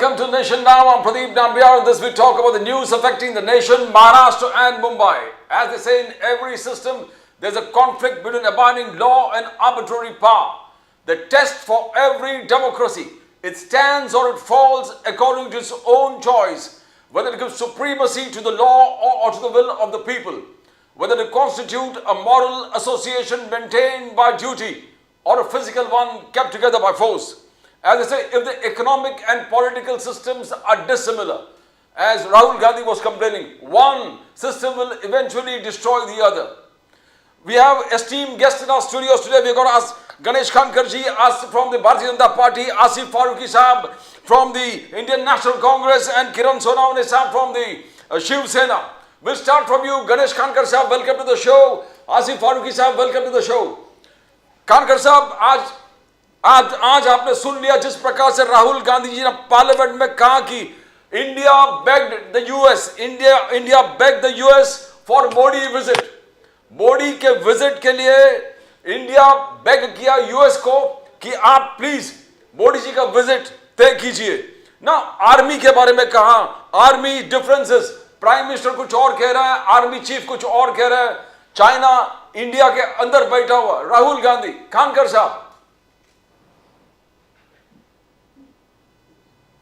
Welcome to Nation Now. I'm Pradeep Nambiar. In this we talk about the news affecting the nation, Maharashtra and Mumbai. As they say in every system, there's a conflict between abiding law and arbitrary power. The test for every democracy. It stands or it falls according to its own choice, whether it gives supremacy to the law or to the will of the people, whether to constitute a moral association maintained by duty or a physical one kept together by force. As I say, if the economic and political systems are dissimilar, as Rahul Gandhi was complaining, one system will eventually destroy the other. We have esteemed guests in our studios today. We're going to ask Ganesh Khankarji from the Bharatiya Janata Party, Asif Faruqi Sahab from the Indian National Congress, and Kiran Sonawane Sahab from the Shiv Sena. We'll start from you, Ganesh Khankar Sahab. Welcome to the show. Asif Faruqi Sahab, welcome to the show. Khankar Sahab, आज आपने सुन लिया जिस प्रकार से राहुल गांधी जी ने parliament में कहा कि India bagged the US for Modi visit. Modi के विजिट के लिए इंडिया बेग किया यूएस को कि आप प्लीज मोदी जी का विजिट तय कीजिए ना. आर्मी के बारे में कहा, आर्मी डिफरेंसेस, प्राइम मिनिस्टर कुछ और कह रहा है, आर्मी चीफ कुछ और कह रहा है. चाइना इंडिया के अंदर बैठा हुआ राहुल गांधी. खानकर साहब,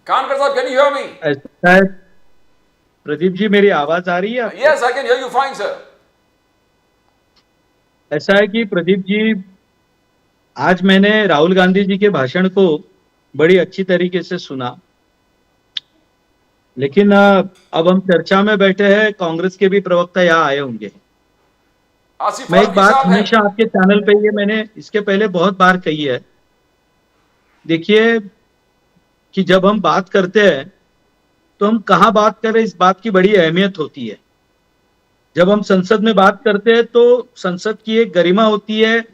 Khankar Sahab, can you hear me? ऐसा है प्रदीप जी, मेरी आवाज आ रही है? Yes, I can hear you fine, sir. ऐसा है कि प्रदीप जी, आज मैंने राहुल गांधी जी के भाषण को बड़ी अच्छी तरीके से सुना, लेकिन अब हम चर्चा में बैठे हैं, कांग्रेस के भी प्रवक्ता यहाँ आए होंगे. मैं एक बात हमेशा आपके चैनल पे ये मैंने इसके पहले बहुत बार कही है. देखिए कि जब हम बात करते हैं तो हम कहाँ बात करें, इस बात की बड़ी अहमियत होती है. जब हम संसद में बात करते हैं तो संसद की एक गरिमा होती है,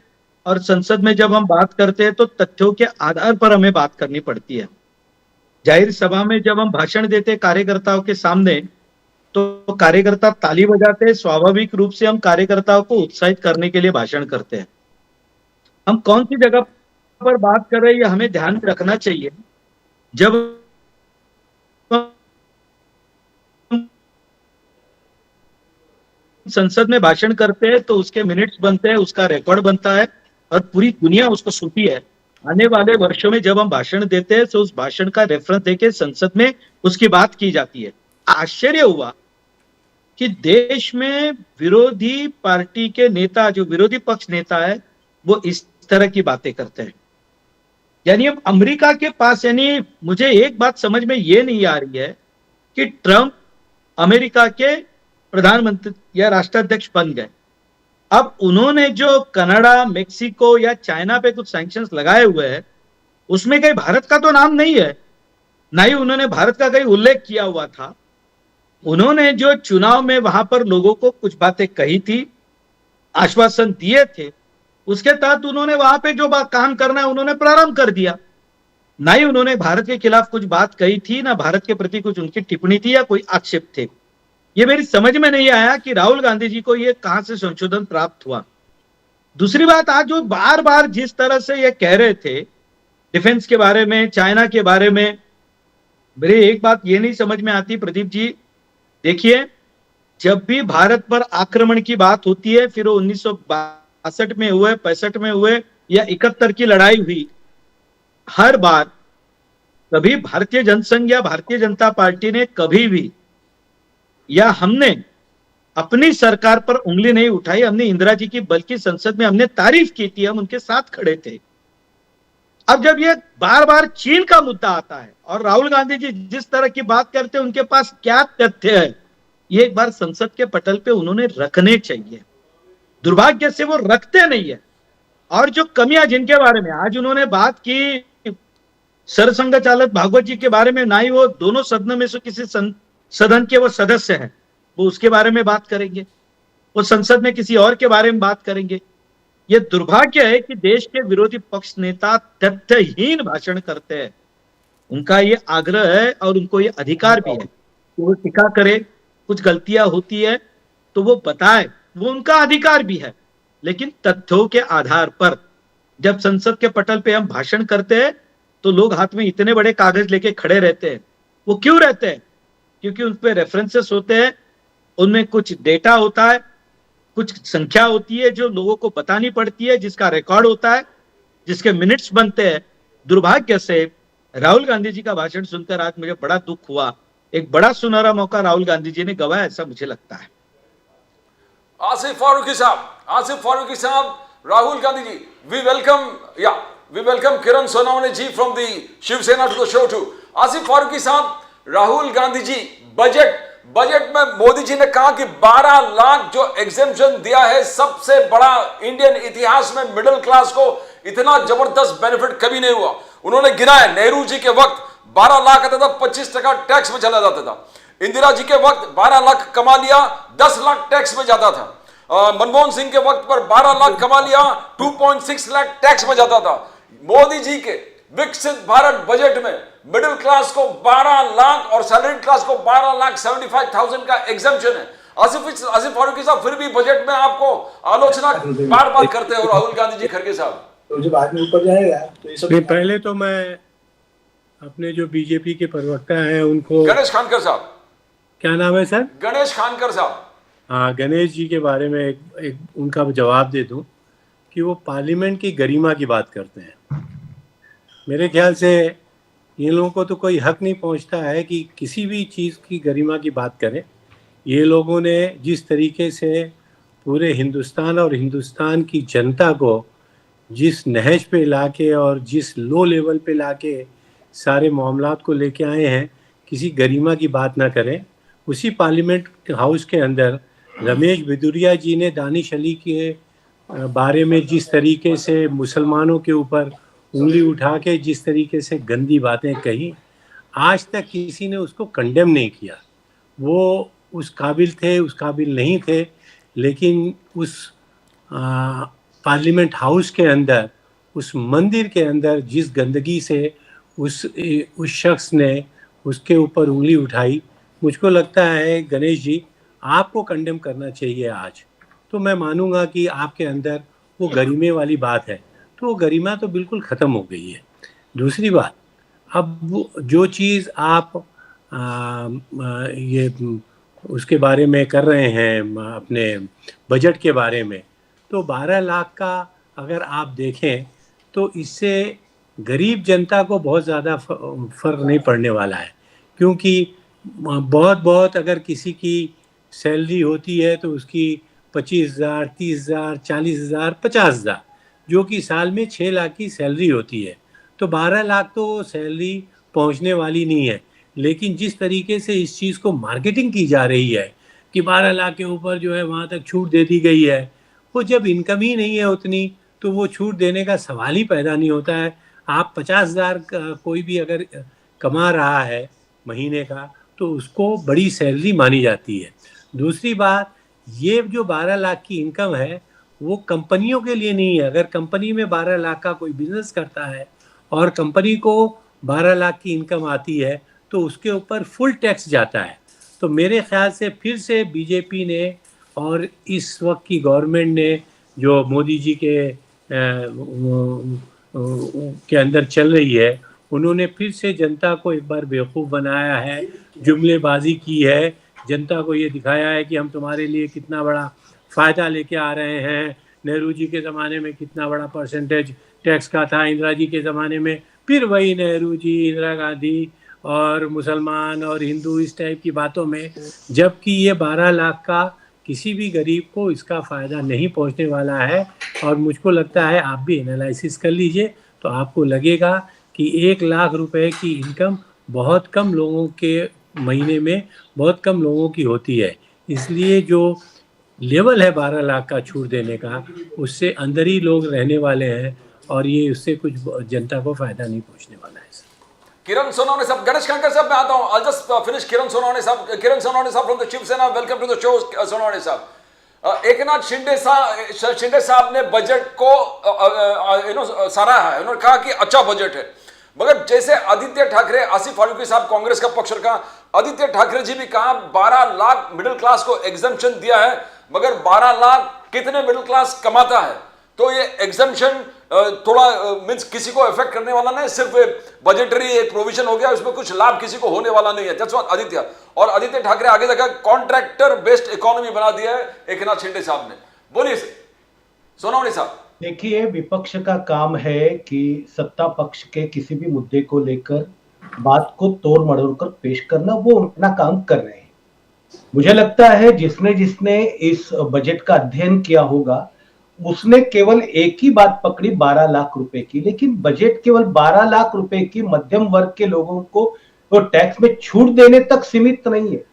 और संसद में जब हम बात करते हैं तो तथ्यों के आधार पर हमें बात करनी पड़ती है. जाहिर सभा में जब हम भाषण देते हैं कार्यकर्ताओं के सामने तो कार्यकर्ता ताली बजाते हैं. स्वाभाविक रूप से हम कार्यकर्ताओं को उत्साहित करने के लिए भाषण करते हैं. हम कौन सी जगह पर बात कर रहे हैं, ये हमें ध्यान में रखना चाहिए. जब संसद में भाषण करते हैं तो उसके मिनट्स बनते हैं, उसका रिकॉर्ड बनता है और पूरी दुनिया उसको सुनती है. आने वाले वर्षों में जब हम भाषण देते हैं तो उस भाषण का रेफरेंस देके संसद में उसकी बात की जाती है. आश्चर्य हुआ कि देश में विरोधी पार्टी के नेता, जो विरोधी पक्ष नेता है, वो इस तरह की बातें करते हैं. यानी अब अमेरिका के पास, यानी मुझे एक बात समझ में ये नहीं आ रही है कि ट्रंप अमेरिका के प्रधानमंत्री या राष्ट्राध्यक्ष बन गए. अब उन्होंने जो कनाडा, मेक्सिको या चाइना पे कुछ सैंक्शंस लगाए हुए हैं, उसमें कहीं भारत का तो नाम नहीं है, ना ही उन्होंने भारत का कहीं उल्लेख किया हुआ था. उन्होंने जो चुनाव में वहां पर लोगों को कुछ बातें कही थी, आश्वासन दिए थे, उसके तहत उन्होंने वहां पे जो काम करना है उन्होंने प्रारंभ कर दिया. ना ही उन्होंने भारत के खिलाफ कुछ बात कही थी, ना भारत के प्रति कुछ उनकी टिप्पणी थी या कोई आक्षेप थे. ये मेरी समझ में नहीं आया कि राहुल गांधी जी को ये कहां से संशोधन प्राप्त हुआ. दूसरी बात, आज जो बार बार जिस तरह से ये कह रहे थे डिफेंस के बारे में, चाइना के बारे में, मेरी एक बात ये नहीं समझ में आती प्रदीप जी. देखिए, जब भी भारत पर आक्रमण की बात होती है, फिर वो 1962 में हुए, 65 में हुए या 71 की लड़ाई हुई, हर बार कभी भारतीय जनसंघ या भारतीय जनता पार्टी ने कभी भी या हमने अपनी सरकार पर उंगली नहीं उठाई. हमने इंदिरा जी की बल्कि संसद में हमने तारीफ की थी, हम उनके साथ खड़े थे. अब जब ये बार बार चीन का मुद्दा आता है और राहुल गांधी जी जिस तरह की बात करते हैं, उनके पास क्या तथ्य है, ये एक बार संसद के पटल पे उन्होंने रखने चाहिए. दुर्भाग्य से वो रखते नहीं है. और जो कमियां जिनके बारे में आज उन्होंने बात की, सरसंघ चालक भागवत जी के बारे में, ना ही वो दोनों सदनों में से किसी सदन के वो सदस्य हैं, वो उसके बारे में बात करेंगे, वो संसद में किसी और के बारे में बात करेंगे. ये दुर्भाग्य है कि देश के विरोधी पक्ष नेता तथ्यहीन भाषण करते हैं. उनका ये आग्रह है और उनको ये अधिकार भी है कि वो टीका करे, कुछ गलतियां होती है तो वो बताए, वो उनका अधिकार भी है. लेकिन तथ्यों के आधार पर जब संसद के पटल पे हम भाषण करते हैं तो लोग हाथ में इतने बड़े कागज लेके खड़े रहते हैं वो क्यों रहते हैं? क्योंकि उन पे रेफरेंसेस होते हैं, उनमें कुछ डेटा होता है, कुछ संख्या होती है जो लोगों को बतानी पड़ती है, जिसका रिकॉर्ड होता है, जिसके मिनट्स बनते हैं। दुर्भाग्य से राहुल गांधी जी का भाषण सुनकर आज मुझे बड़ा दुख हुआ। एक बड़ा सुनहरा मौका राहुल गांधी जी ने गवाया, ऐसा मुझे लगता है। आसिफ फारूकी साहब, Rahul Gandhi ji, we welcome Kiran Sonawane ji from the Shiv Sena to the show too. Asif Farooqui साहब, राहुल गांधी जी, बजट में मोदी जी ने कहा कि 12 लाख जो एग्जेम्पशन दिया है, सबसे बड़ा इंडियन इतिहास में मिडिल क्लास को इतना जबरदस्त बेनिफिट कभी नहीं हुआ। उन्होंने गिनाया, नेहरू जी के वक्त 12 लाख आता था, 25% टैक्स में चला जाता था। इंदिरा जी के वक्त 12 लाख कमा लिया, 10 लाख टैक्स में जाता था। मनमोहन सिंह के वक्त पर 12 लाख कमा लिया, 2.6 लाख टैक्स में जाता था। मोदी जी के विकसित भारत बजट में मिडिल क्लास को 12 लाख और सैलरीड क्लास को 12,75,000 का एग्जेम्पशन है। आसिफ फारूकी साहब, फिर भी बजट में आपको आलोचना बार बार करते हो राहुल गांधी जी, खड़गे साहब। तो जब आदमी ऊपर जाएगा तो ये सब पहले तो मैं अपने जो बीजेपी के प्रवक्ता हैं उनको, गणेश खानकर साहब, क्या नाम है सर? गणेश खानकर साहब। हाँ, गणेश जी के बारे में एक उनका जवाब दे दूं कि वो पार्लियामेंट की गरिमा की बात करते हैं। मेरे ख्याल से इन लोगों को तो कोई हक नहीं पहुंचता है कि किसी भी चीज़ की गरिमा की बात करें। ये लोगों ने जिस तरीके से पूरे हिंदुस्तान और हिंदुस्तान की जनता को जिस नहज पे लाके और जिस लो लेवल पे लाके सारे मामलात को लेके आए हैं, किसी गरिमा की बात ना करें। उसी पार्लियामेंट हाउस के अंदर रमेश बिदुरिया जी ने दानिश अली के बारे में जिस तरीके से मुसलमानों के ऊपर उंगली उठा के जिस तरीके से गंदी बातें कही, आज तक किसी ने उसको कंडेम नहीं किया। वो उस काबिल थे, उस काबिल नहीं थे, लेकिन उस पार्लियामेंट हाउस के अंदर, उस मंदिर के अंदर जिस गंदगी से उस शख्स ने उसके ऊपर उंगली उठाई, मुझको लगता है गणेश जी आपको कंडेम करना चाहिए आज। तो मैं मानूंगा कि आपके अंदर वो गरिमे वाली बात है, तो वो गरिमा तो बिल्कुल ख़त्म हो गई है। दूसरी बात, अब वो जो चीज़ आप ये उसके बारे में कर रहे हैं अपने बजट के बारे में, तो 12 लाख का अगर आप देखें तो इससे गरीब जनता को बहुत ज़्यादा फ़र्क नहीं पड़ने वाला है, क्योंकि बहुत अगर किसी की सैलरी होती है तो उसकी 25,000, 30,000, 40,000, 50,000, जो कि साल में 6 लाख की सैलरी होती है। तो 12 लाख तो सैलरी पहुंचने वाली नहीं है। लेकिन जिस तरीके से इस चीज़ को मार्केटिंग की जा रही है कि 12 लाख के ऊपर जो है वहाँ तक छूट दे दी गई है, वो जब इनकम ही नहीं है उतनी, तो वो छूट देने का सवाल ही पैदा नहीं होता है। आप 50,000 कोई भी अगर कमा रहा है महीने का, तो उसको बड़ी सैलरी मानी जाती है। दूसरी बात, ये जो 12 लाख की इनकम है वो कंपनियों के लिए नहीं है। अगर कंपनी में 12 लाख का कोई बिजनेस करता है और कंपनी को 12 लाख की इनकम आती है, तो उसके ऊपर फुल टैक्स जाता है। तो मेरे ख्याल से फिर से बीजेपी ने और इस वक्त की गवर्नमेंट ने जो मोदी जी के अंदर चल रही है, उन्होंने फिर से जनता को एक बार बेवकूफ़ बनाया है, जुमलेबाजी की है, जनता को ये दिखाया है कि हम तुम्हारे लिए कितना बड़ा फ़ायदा लेके आ रहे हैं। नेहरू जी के ज़माने में कितना बड़ा परसेंटेज टैक्स का था, इंदिरा जी के ज़माने में फिर वही नेहरू जी, इंदिरा गांधी और मुसलमान और हिंदू, इस टाइप की बातों में, जबकि ये 12 लाख का किसी भी गरीब को इसका फ़ायदा नहीं पहुंचने वाला है। और मुझको लगता है आप भी एनालिसिस कर लीजिए तो आपको लगेगा कि 1 लाख रुपए की इनकम बहुत कम लोगों के महीने में बहुत कम लोगों की होती है। इसलिए जो लेवल है 12 लाख का छूट देने का, उससे अंदर ही लोग रहने वाले हैं और ये उससे कुछ जनता को फ़ायदा नहीं पहुंचने वाला है। किरण सोनवणे साहब, गणेश खानकर साहब मैं आता हूं। I'll just finish Kiran Sonawane साहब from the Shiv Sena, welcome to the show Sonawane साहब। एकनाथ शिंदे साहब ने बजट को सराहा है, उन्होंने कहा कि अच्छा बजट है। मगर जैसे आदित्य ठाकरे, आसिफ फारूकी साहब कांग्रेस का पक्ष रखा, आदित्य ठाकरे जी भी कहा 12 लाख मिडिल क्लास को एग्जम्पशन दिया है, मगर 12 लाख कितने मिडिल क्लास कमाता है? तो ये एग्जम्पशन थोड़ा मींस किसी को इफेक्ट करने वाला नहीं, सिर्फ बजटरी एक प्रोविजन हो गया, उसमें कुछ लाभ किसी को होने वाला नहीं है। दैट्स व्हाट आदित्य, और आदित्य ठाकरे आगे देखा कॉन्ट्रैक्टर बेस्ड इकोनॉमी बना दिया है एकनाथ शिंदे साहब ने। बोलिए सोनावणी साहब। देखिए, विपक्ष का काम है कि सत्ता पक्ष के किसी भी मुद्दे को लेकर बात को तोड़ मरोड़ कर पेश करना, वो अपना काम कर रहे हैं। मुझे लगता है जिसने जिसने इस बजट का अध्ययन किया होगा उसने केवल एक ही बात पकड़ी 12 लाख रुपए की, लेकिन बजट केवल 12 लाख रुपए की मध्यम वर्ग के लोगों को तो टैक्स में छूट देने तक सीमित नहीं है।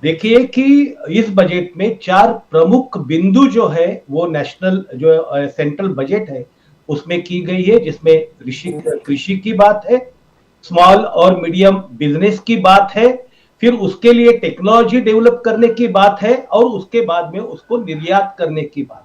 देखिए कि इस बजट में 4 प्रमुख बिंदु जो है वो नेशनल जो सेंट्रल बजट है उसमें की गई है, जिसमें कृषि की बात है, स्मॉल और मीडियम बिजनेस की बात है, फिर उसके लिए टेक्नोलॉजी डेवलप करने की बात है, और उसके बाद में उसको निर्यात करने की बात है।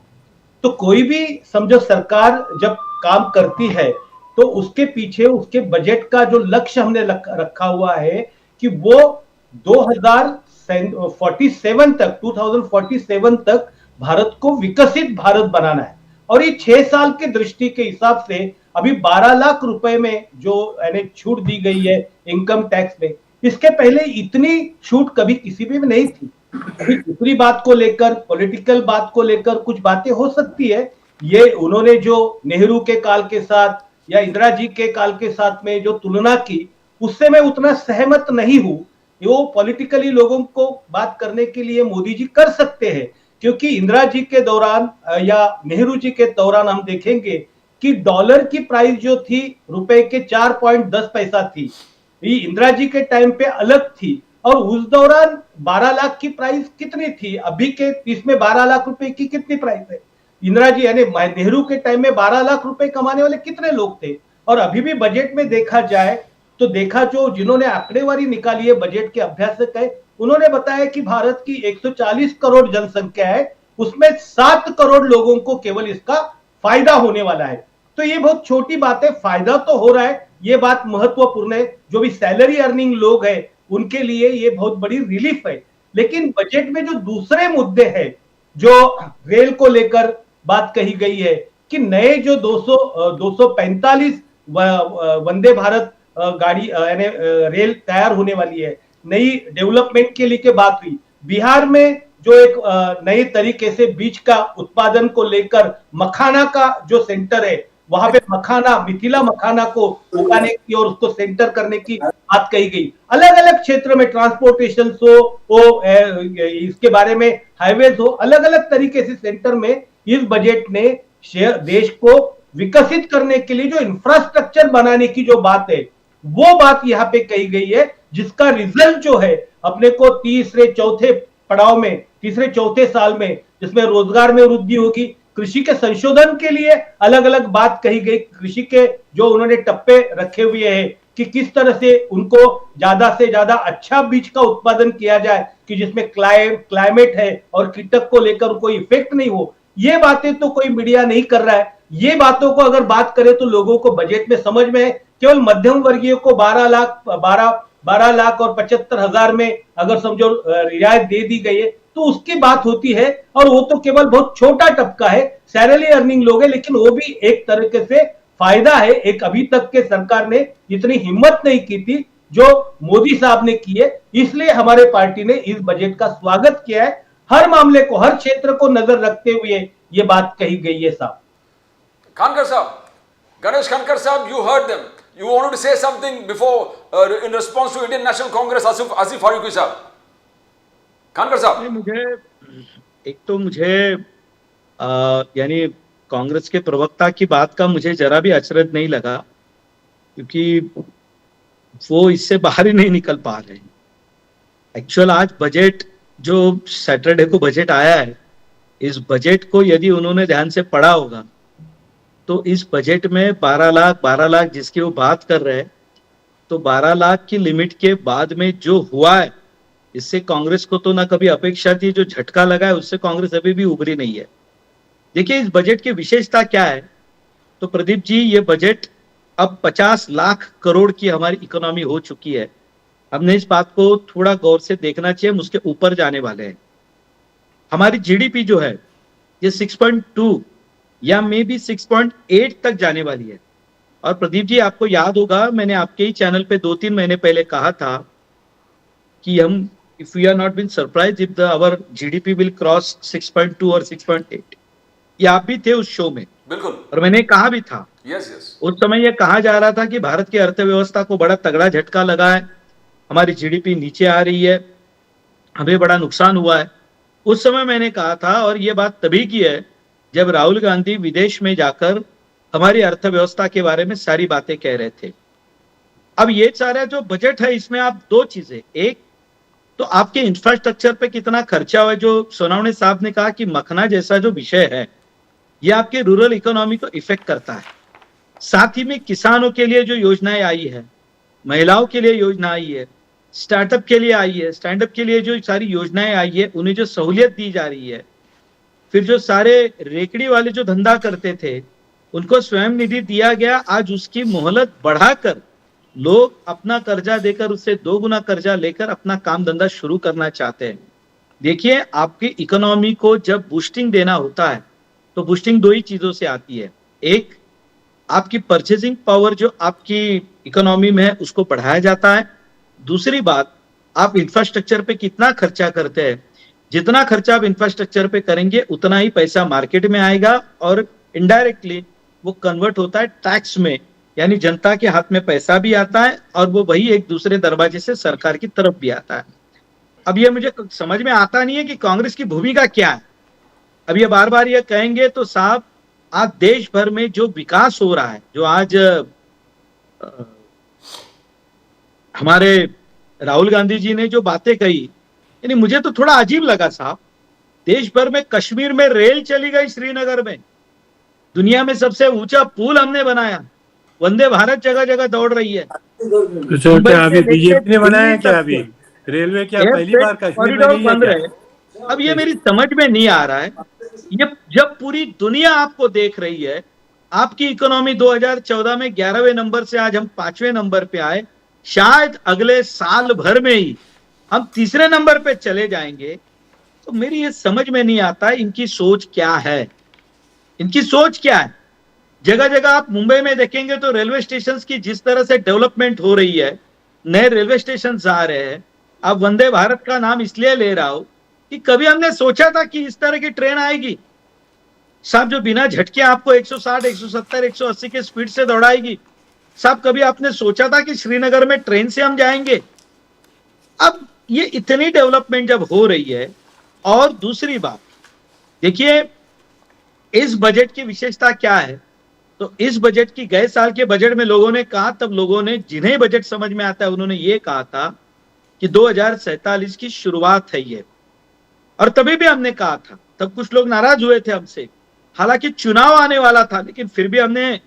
तो कोई भी समझो सरकार जब काम करती है तो उसके पीछे उसके बजट का जो लक्ष्य हमने रखा हुआ है कि वो 2047 तक भारत को विकसित भारत बनाना है। और ये 6 साल के दृष्टि के हिसाब से अभी 12 लाख रुपए में जो यानी छूट दी गई है इनकम टैक्स में, इसके पहले इतनी छूट कभी किसी भी में नहीं थी। दूसरी बात को लेकर, पॉलिटिकल बात को लेकर कुछ बातें हो सकती है, ये उन्होंने जो नेहरू के काल के साथ या इंदिरा जी के काल के साथ में जो तुलना की उससे मैं उतना सहमत नहीं हूं। वो पॉलिटिकली लोगों को बात करने के लिए मोदी जी कर सकते हैं, क्योंकि इंदिरा जी के दौरान या नेहरू जी के दौरान हम देखेंगे कि डॉलर की प्राइस जो थी रुपए के 4.10 पैसा थी, ये इंदिरा जी के टाइम पे अलग थी। और उस दौरान 12 लाख की प्राइस कितनी थी, अभी के इसमें 12 लाख रुपए की कितनी प्राइस है? इंदिरा जी यानी नेहरू के टाइम में 12 लाख रुपए कमाने वाले कितने लोग थे? और अभी भी बजट में देखा जाए तो देखा जो जिन्होंने आंकड़ेवारी निकाली है बजट के अभ्यासक है, उन्होंने बताया कि भारत की 140 करोड़ जनसंख्या है, उसमें 7 करोड़ लोगों को केवल इसका फायदा होने वाला है। तो ये बहुत छोटी बात है, फायदा तो हो रहा है, ये बात महत्वपूर्ण है। जो भी सैलरी अर्निंग लोग हैं उनके लिए ये बहुत बड़ी रिलीफ है। लेकिन बजट में जो दूसरे मुद्दे हैं, जो रेल को लेकर बात कही गई है कि नए जो 245 वंदे भारत गाड़ी यानी रेल तैयार होने वाली है, नई डेवलपमेंट के लिए के बात हुई। बिहार में जो एक नए तरीके से बीज का उत्पादन को लेकर मखाना का जो सेंटर है, वहां पे मखाना, मिथिला मखाना को उगाने की और उसको सेंटर करने की बात कही गई। अलग अलग क्षेत्र में ट्रांसपोर्टेशन हो, इसके बारे में हाईवेज हो, अलग अलग तरीके से सेंटर में इस बजट ने देश को विकसित करने के लिए जो इंफ्रास्ट्रक्चर बनाने की जो बात है, वो बात यहाँ पे कही गई है, जिसका रिजल्ट जो है अपने को तीसरे चौथे पड़ाव में, तीसरे चौथे साल में, जिसमें रोजगार में वृद्धि होगी, कृषि के संशोधन के लिए अलग अलग बात कही गई, कृषि के जो उन्होंने टप्पे रखे हुए हैं कि किस तरह से उनको ज्यादा से ज्यादा अच्छा बीज का उत्पादन किया जाए कि जिसमें क्लाइमेट है और कीटक को लेकर कोई इफेक्ट नहीं हो। ये बातें तो कोई मीडिया नहीं कर रहा है। ये बातों को अगर बात करें तो लोगों को बजट में समझ में है, केवल मध्यम वर्गीय को 12 लाख और 75,000 में अगर समझो रियायत दे दी गई है तो उसकी बात होती है, और वो तो केवल बहुत छोटा टपका है, सैलरी अर्निंग लोग है, लेकिन वो भी एक तरीके से फायदा है। एक अभी तक के सरकार ने इतनी हिम्मत नहीं की थी जो मोदी साहब ने की है, इसलिए हमारे पार्टी ने इस बजट का स्वागत किया है। हर मामले को, हर क्षेत्र को नजर रखते हुए ये बात कही गई है। साहब खानकर साहब, गणेश खानकर साहब, you heard them. You wanted to say something before in response to Indian National Congress, Asif Faruqui साहब। खानकर साहब, मुझे यानी कांग्रेस के प्रवक्ता की बात का मुझे जरा भी अचरज नहीं लगा, क्योंकि वो इससे बाहर ही नहीं निकल पा रहे हैं। एक्चुअल आज बजट जो सैटरडे को बजट आया है, इस बजट को यदि उन्होंने ध्यान से पढ़ा होगा तो इस बजट में 12 लाख जिसकी वो बात कर रहे हैं, तो 12 लाख की लिमिट के बाद में जो हुआ है, इससे कांग्रेस को तो ना कभी अपेक्षा थी, जो झटका लगा है उससे कांग्रेस अभी भी उभरी नहीं है। देखिए इस बजट की विशेषता क्या है, तो प्रदीप जी, ये बजट अब 50 लाख करोड़ की हमारी इकोनॉमी हो चुकी है। हमने इस बात को थोड़ा गौर से देखना चाहिए, हम उसके ऊपर जाने वाले हैं। हमारी जीडीपी जो है ये 6.2 या मे बी 6.8 तक जाने वाली है। और प्रदीप जी, आपको याद होगा, मैंने आपके ही चैनल पे 2-3 महीने पहले कहा था कि हम, if we are not been surprise if the our GDP will cross 6.2 और 6.8। ये आप भी थे उस शो में, बिल्कुल, और मैंने कहा भी था। यस यस, उस समय ये कहा जा रहा था कि भारत की अर्थव्यवस्था को बड़ा तगड़ा झटका लगा है, हमारी जीडीपी नीचे आ रही है, हमें बड़ा नुकसान हुआ है। उस समय मैंने कहा था, और ये बात तभी की है जब राहुल गांधी विदेश में जाकर हमारी अर्थव्यवस्था के बारे में सारी बातें कह रहे थे। अब ये सारा जो बजट है, इसमें आप दो चीजें, एक तो आपके इंफ्रास्ट्रक्चर पे कितना खर्चा हुआ है, जो सोनावणे साहब ने कहा कि मखना जैसा जो विषय है ये आपके रूरल इकोनॉमी को इफेक्ट करता है। साथ ही में किसानों के लिए जो योजनाएं आई है, महिलाओं के लिए योजना आई है, स्टार्टअप के लिए आई है, स्टैंड अप के लिए जो सारी योजनाएं आई है, उन्हें जो सहूलियत दी जा रही है। फिर जो सारे रेकड़ी वाले जो धंधा करते थे उनको स्वयं निधि दिया गया, आज उसकी मोहलत बढ़ाकर लोग अपना कर्जा देकर उससे 2 गुना कर्जा लेकर अपना काम धंधा शुरू करना चाहते हैं। देखिए, आपकी इकोनॉमी को जब बूस्टिंग देना होता है तो बूस्टिंग दो ही चीजों से आती है। एक, आपकी परचेजिंग पावर जो आपकी इकोनॉमी में है उसको बढ़ाया जाता है। दूसरी बात, आप इंफ्रास्ट्रक्चर पे कितना खर्चा करते हैं, जितना खर्चा आप इंफ्रास्ट्रक्चर पे करेंगे उतना ही पैसा मार्केट में आएगा, और इनडायरेक्टली वो कन्वर्ट होता है टैक्स में, यानी जनता के हाथ में पैसा भी आता है और वो वही एक दूसरे दरवाजे से सरकार की तरफ भी आता है। अब ये मुझे समझ में आता नहीं है कि कांग्रेस की भूमिका क्या है। अब ये बार बार ये कहेंगे तो साहब, आज देश भर में जो विकास हो रहा है, जो आज हमारे राहुल गांधी जी ने जो बातें कही, यानी मुझे तो थोड़ा अजीब लगा साहब। देश भर में, कश्मीर में रेल चली गई, श्रीनगर में दुनिया में सबसे ऊंचा पुल हमने बनाया, वंदे भारत जगह जगह दौड़ रही है। तो क्या अभी बीजेपी ने बनाया क्या? अभी रेलवे क्या पहली बार कश्मीर में नहीं बन है रहे? अब ये मेरी समझ में नहीं आ रहा है। ये जब पूरी दुनिया आपको देख रही है, आपकी इकोनॉमी 2014 में 11वें नंबर से आज हम 5वें नंबर पे आए, शायद अगले साल भर में ही हम तीसरे नंबर पे चले जाएंगे। तो मेरी ये समझ में नहीं आता इनकी सोच क्या है, इनकी सोच क्या है। जगह जगह आप मुंबई में देखेंगे तो रेलवे स्टेशन की जिस तरह से डेवलपमेंट हो रही है, नए रेलवे स्टेशन आ रहे हैं। अब वंदे भारत का नाम इसलिए ले रहा हूं कि कभी हमने सोचा था कि इस तरह की ट्रेन आएगी साहब, जो बिना झटके आपको 160, 170, 180 के स्पीड से दौड़ाएगी साहब। कभी आपने सोचा था कि श्रीनगर में ट्रेन से हम जाएंगे? अब ये इतनी डेवलपमेंट जब हो रही है, और दूसरी बात देखिए, इस बजट की विशेषता क्या है, तो इस बजट की, गए साल के बजट में लोगों ने कहा, तब लोगों ने, जिन्हें बजट समझ में आता है, उन्होंने ये कहा था कि 2047 की शुरुआत है ये। और तभी भी हमने कहा था, तब कुछ लोग नाराज हुए थे हमसे, हालांकि चुनाव आने वाला था, लेकिन फिर भी हमने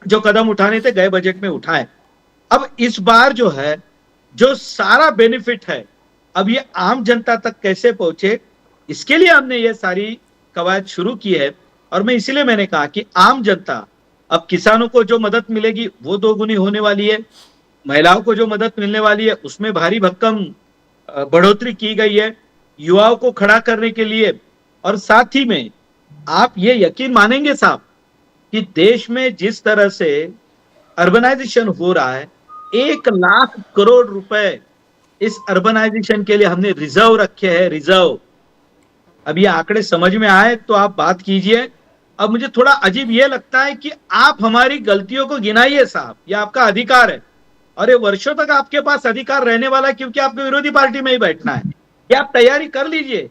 जो कदम उठाने थे गए बजट में उठाए। अब इस बार जो है, जो सारा बेनिफिट है, अब ये आम जनता तक कैसे पहुंचे, इसके लिए हमने ये सारी कवायद शुरू की है। और मैं इसीलिए मैंने कहा कि आम जनता, अब किसानों को जो मदद मिलेगी वो 2 गुनी होने वाली है, महिलाओं को जो मदद मिलने वाली है उसमें भारी भरकम बढ़ोतरी की गई है, युवाओं को खड़ा करने के लिए। और साथ ही में आप ये यकीन मानेंगे साहब कि देश में जिस तरह से अर्बनाइजेशन हो रहा है, 1 लाख करोड़ रुपए इस अर्बनाइजेशन के लिए हमने रिजर्व रखे हैं, रिजर्व। अब ये आंकड़े समझ में आए तो आप बात कीजिए। अब मुझे थोड़ा अजीब ये लगता है कि आप हमारी गलतियों को गिनाइए साहब, ये आपका अधिकार है, और ये वर्षों तक आपके पास अधिकार रहने वाला है, क्योंकि आपको विरोधी पार्टी में ही बैठना है। ये आप तैयारी कर लीजिए,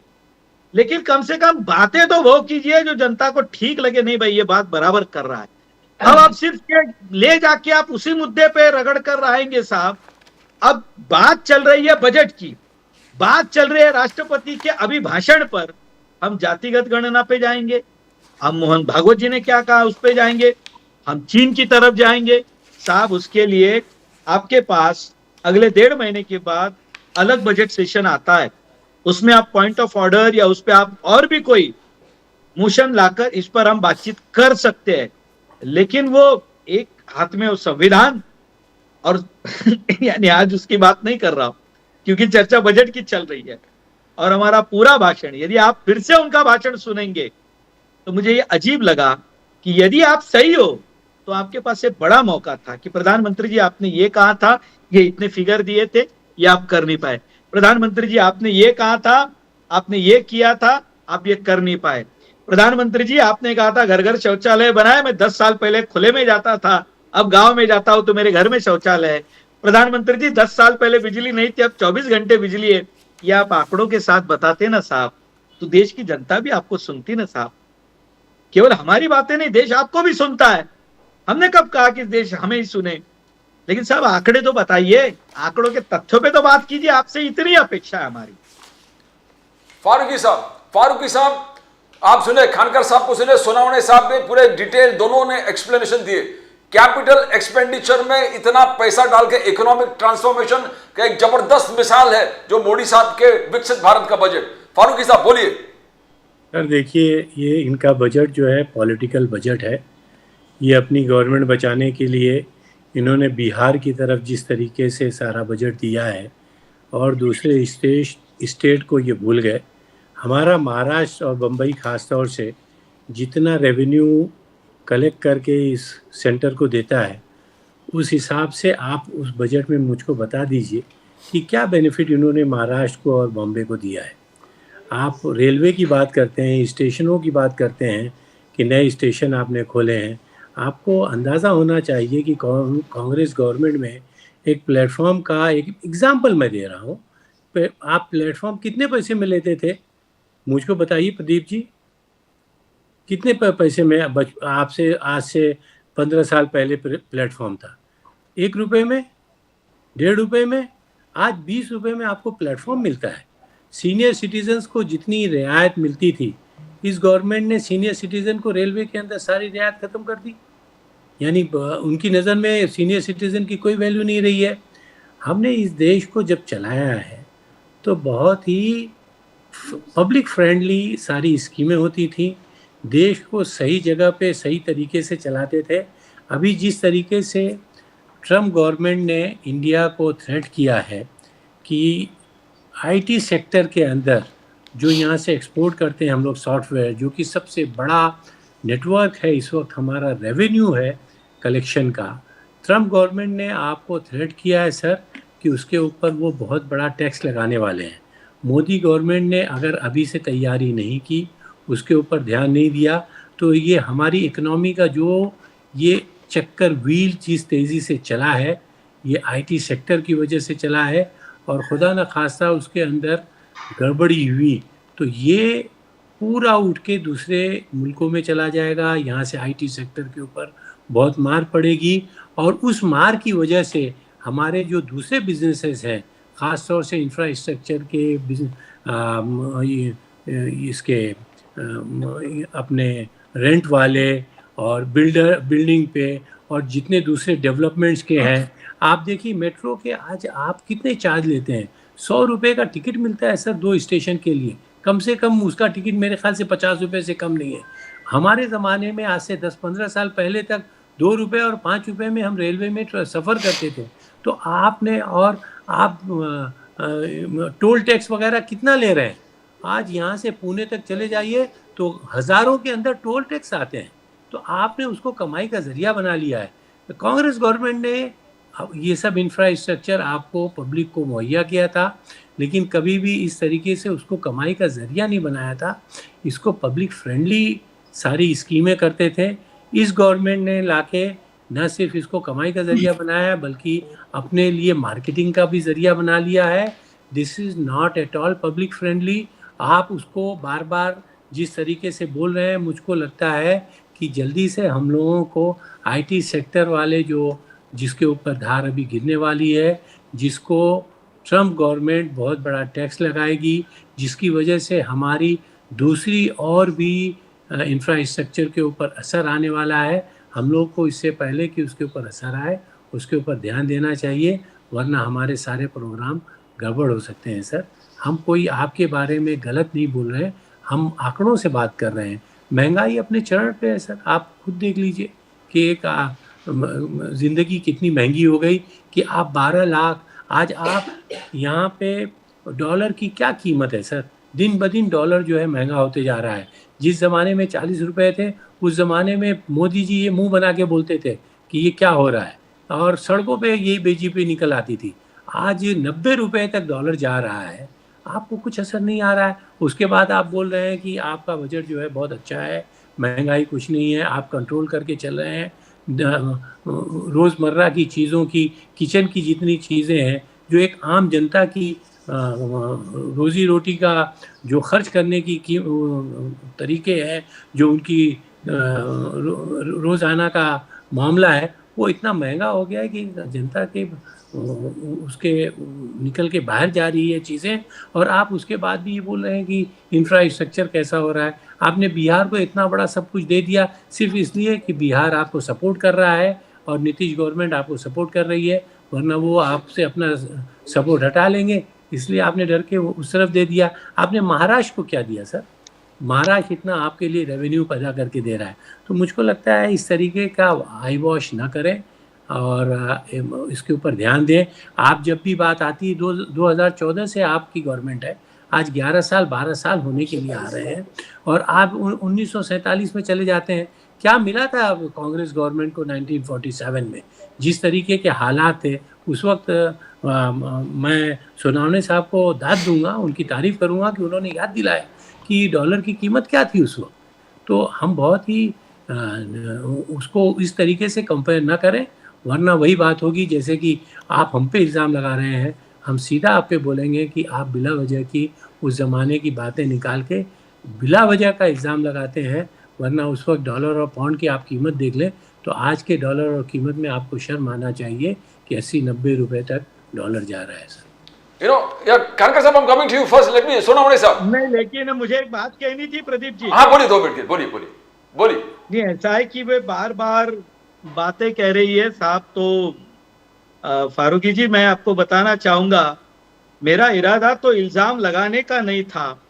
लेकिन कम से कम बातें तो वो कीजिए जो जनता को ठीक लगे, नहीं भाई ये बात बराबर कर रहा है। अब आप सिर्फ ले जाके आप उसी मुद्दे पे रगड़ कर रहेंगे साहब। अब बात चल रही है बजट की, बात चल रही है राष्ट्रपति के अभिभाषण पर, हम जातिगत गणना पे जाएंगे, हम मोहन भागवत जी ने क्या कहा उस पे जाएंगे, हम चीन की तरफ जाएंगे साहब। उसके लिए आपके पास अगले 1.5 महीने के बाद अलग बजट सेशन आता है, उसमें आप पॉइंट ऑफ ऑर्डर या उस पर आप और भी कोई मोशन लाकर इस पर हम बातचीत कर सकते हैं। लेकिन वो एक हाथ में वो संविधान और यानी आज उसकी बात नहीं कर रहा हूं, क्योंकि चर्चा बजट की चल रही है। और हमारा पूरा भाषण, यदि आप फिर से उनका भाषण सुनेंगे तो मुझे ये अजीब लगा कि यदि आप सही हो तो आपके पास एक बड़ा मौका था कि प्रधानमंत्री जी आपने ये कहा था, ये इतने फिगर दिए थे, ये आप कर नहीं पाए। प्रधानमंत्री जी आपने ये कहा था, आपने ये किया था, आप ये कर नहीं पाए। प्रधानमंत्री जी आपने कहा था घर घर शौचालय बनाए, मैं 10 साल पहले खुले में जाता था, अब गांव में जाता हूं तो मेरे घर में शौचालय है। प्रधानमंत्री जी 10 साल पहले बिजली नहीं थी, अब 24 घंटे बिजली है। ये आप आंकड़ों के साथ बताते ना साहब, तो देश की जनता भी आपको सुनती ना साहब। केवल हमारी बातें नहीं, देश आपको भी सुनता है। हमने कब कहा कि देश हमें ही सुने? लेकिन साहब आंकड़े तो बताइए, आंकड़ों के तथ्यों पे तो बात कीजिए, आपसे इतनी अपेक्षा है हमारी। फारूकी साहब आप सुने, खानकर साहब को सुने, सोनावणे साहब ने पूरे डिटेल, दोनों ने एक्सप्लेनेशन दिए। कैपिटल एक्सपेंडिचर में इतना पैसा डाल के इकोनॉमिक ट्रांसफॉर्मेशन का एक जबरदस्त मिसाल है जो मोदी साहब के विकसित भारत का बजट। फारूकी साहब बोलिए। सर देखिए, ये इनका बजट जो है पॉलिटिकल बजट है। ये अपनी गवर्नमेंट बचाने के लिए इन्होंने बिहार की तरफ जिस तरीके से सारा बजट दिया है और दूसरे स्टेट को ये भूल गए। हमारा महाराष्ट्र और बम्बई ख़ास तौर से जितना रेवेन्यू कलेक्ट करके इस सेंटर को देता है, उस हिसाब से आप उस बजट में मुझको बता दीजिए कि क्या बेनिफिट इन्होंने महाराष्ट्र को और बॉम्बे को दिया है। आप रेलवे की बात करते हैं, स्टेशनों की बात करते हैं कि नए स्टेशन आपने खोले हैं। आपको अंदाज़ा होना चाहिए कि कांग्रेस गवर्नमेंट में एक प्लेटफॉर्म का एक एग्जांपल मैं दे रहा हूँ। आप प्लेटफॉर्म कितने पैसे में लेते थे मुझको बताइए प्रदीप जी, कितने पैसे में आपसे आज से 15 साल पहले प्लेटफॉर्म था? 1 रुपये में, 1.5 रुपये में, आज 20 रुपये में आपको प्लेटफॉर्म मिलता है। सीनियर सिटीजन्स को जितनी रियायत मिलती थी, इस गवर्नमेंट ने सीनियर सिटीजन को रेलवे के अंदर सारी रियायत ख़त्म कर दी। यानी उनकी नज़र में सीनियर सिटीजन की कोई वैल्यू नहीं रही है। हमने इस देश को जब चलाया है तो बहुत ही पब्लिक फ्रेंडली सारी स्कीमें होती थी, देश को सही जगह पे सही तरीके से चलाते थे। अभी जिस तरीके से ट्रम्प गवर्नमेंट ने इंडिया को थ्रेट किया है कि आईटी सेक्टर के अंदर जो यहाँ से एक्सपोर्ट करते हैं हम लोग सॉफ्टवेयर, जो कि सबसे बड़ा नेटवर्क है इस वक्त हमारा रेवेन्यू है कलेक्शन का, ट्रम्प गवर्नमेंट ने आपको थ्रेट किया है सर कि उसके ऊपर वो बहुत बड़ा टैक्स लगाने वाले हैं। मोदी गवर्नमेंट ने अगर अभी से तैयारी नहीं की, उसके ऊपर ध्यान नहीं दिया, तो ये हमारी इकनॉमी का जो ये चक्कर व्हील जिस तेज़ी से चला है, ये आईटी सेक्टर की वजह से चला है। और खुदा न खास्ता उसके अंदर गड़बड़ी हुई तो ये पूरा उठ के दूसरे मुल्कों में चला जाएगा। यहाँ से आईटी सेक्टर के ऊपर बहुत मार पड़ेगी और उस मार की वजह से हमारे जो दूसरे बिजनेसेस हैं, ख़ास तौर से इंफ्रास्ट्रक्चर के इसके अपने रेंट वाले और बिल्डिंग पे और जितने दूसरे डेवलपमेंट्स के हैं, आप देखिए मेट्रो के आज आप कितने चार्ज लेते हैं। 100 रुपये का टिकट मिलता है सर 2 स्टेशन के लिए, कम से कम उसका टिकट मेरे ख्याल से 50 रुपये से कम नहीं है। हमारे ज़माने में आज से 10-15 साल पहले तक 2 रुपये और 5 रुपये में हम रेलवे में सफ़र करते थे। तो आपने और आप टोल टैक्स वगैरह कितना ले रहे हैं? आज यहाँ से पुणे तक चले जाइए तो हज़ारों के अंदर टोल टैक्स आते हैं। तो आपने उसको कमाई का ज़रिया बना लिया है। तो कांग्रेस गवर्नमेंट ने ये सब इंफ्रास्ट्रक्चर आपको पब्लिक को मुहैया किया था, लेकिन कभी भी इस तरीके से उसको कमाई का ज़रिया नहीं बनाया था। इसको पब्लिक फ्रेंडली सारी स्कीमें करते थे। इस गवर्नमेंट ने लाके न सिर्फ इसको कमाई का ज़रिया बनाया है, बल्कि अपने लिए मार्केटिंग का भी ज़रिया बना लिया है। This is not at all public friendly. आप उसको बार बार जिस तरीके से बोल रहे हैं, मुझको लगता है कि जल्दी से हम लोगों को आईटी सेक्टर वाले जो जिसके ऊपर धार अभी गिरने वाली है, जिसको ट्रम्प गवर्नमेंट बहुत बड़ा टैक्स लगाएगी, जिसकी वजह से हमारी दूसरी और भी इंफ्रास्ट्रक्चर के ऊपर असर आने वाला है। हम लोग को इससे पहले कि उसके ऊपर असर आए उसके ऊपर ध्यान देना चाहिए, वरना हमारे सारे प्रोग्राम गड़बड़ हो सकते हैं सर। हम कोई आपके बारे में गलत नहीं बोल रहे हैं, हम आंकड़ों से बात कर रहे हैं। महंगाई अपने चरण पे है सर, आप खुद देख लीजिए कि एक ज़िंदगी कितनी महंगी हो गई कि आप 12 लाख, आज आप यहाँ पे डॉलर की क्या कीमत है सर? दिन ब दिन डॉलर जो है महंगा होते जा रहा है। जिस ज़माने में 40 रुपए थे, उस ज़माने में मोदी जी ये मुँह बना के बोलते थे कि ये क्या हो रहा है, और सड़कों पे यही बेचैनी निकल आती थी। आज 90 रुपए तक डॉलर जा रहा है, आपको कुछ असर नहीं आ रहा है। उसके बाद आप बोल रहे हैं कि आपका बजट जो है बहुत अच्छा है, महंगाई कुछ नहीं है, आप कंट्रोल करके चल रहे हैं। रोज़मर्रा की चीज़ों की, किचन की जितनी चीज़ें हैं, जो एक आम जनता की रोज़ी रोटी का जो खर्च करने की तरीके हैं, जो उनकी रोज़ाना का मामला है, वो इतना महंगा हो गया है कि जनता के उसके निकल के बाहर जा रही है चीज़ें। और आप उसके बाद भी ये बोल रहे हैं कि इंफ्रास्ट्रक्चर कैसा हो रहा है। आपने बिहार को इतना बड़ा सब कुछ दे दिया सिर्फ इसलिए कि बिहार आपको सपोर्ट कर रहा है और नीतीश गवर्नमेंट आपको सपोर्ट कर रही है, वरना वो आपसे अपना सपोर्ट हटा लेंगे, इसलिए आपने डर के उस तरफ दे दिया। आपने महाराष्ट्र को क्या दिया सर? महाराष्ट्र इतना आपके लिए रेवेन्यू पैदा करके दे रहा है। तो मुझको लगता है इस तरीके का आई वॉश ना करें और इसके ऊपर ध्यान दें। आप जब भी बात आती है 2014 से आपकी गवर्नमेंट है, आज 11 साल 12 साल होने के लिए आ रहे हैं, और आप 1947 में चले जाते हैं। क्या मिला था कांग्रेस गवर्नमेंट को 1947 में? जिस तरीके के हालात थे उस वक्त, मैं सोनवणे साहब को दाद दूंगा, उनकी तारीफ करूंगा कि उन्होंने याद दिलाया कि डॉलर की कीमत क्या थी उस वक्त। तो हम बहुत ही उसको इस तरीके से कंपेयर ना करें, वरना वही बात होगी जैसे कि आप हम पे इल्ज़ाम लगा रहे हैं। हम सीधा आप पे बोलेंगे कि आप बिला वजह की उस ज़माने की बातें निकाल के बिला वजह का इल्ज़ाम लगाते हैं, वरना उस वक्त डॉलर और पाउंड की आप कीमत देख लें तो आज के डॉलर और कीमत में आपको शर्म आना चाहिए कि 80-90 रुपए तक डॉलर जा रहा है सर। Kankar साहब, I'm coming to you first. Let me, Sonawane साहब। नहीं, लेकिन मुझे एक बात कहनी थी प्रदीप जी। हाँ, बोलिए, 2 मिनट के, बोलिए। नहीं, ऐसा है कि वे बार बार बातें कह रही है साहब। तो फारूकी जी, मैं आपको बताना चाहूंगा, मेरा इरादा तो इल्जाम लगाने का नहीं था,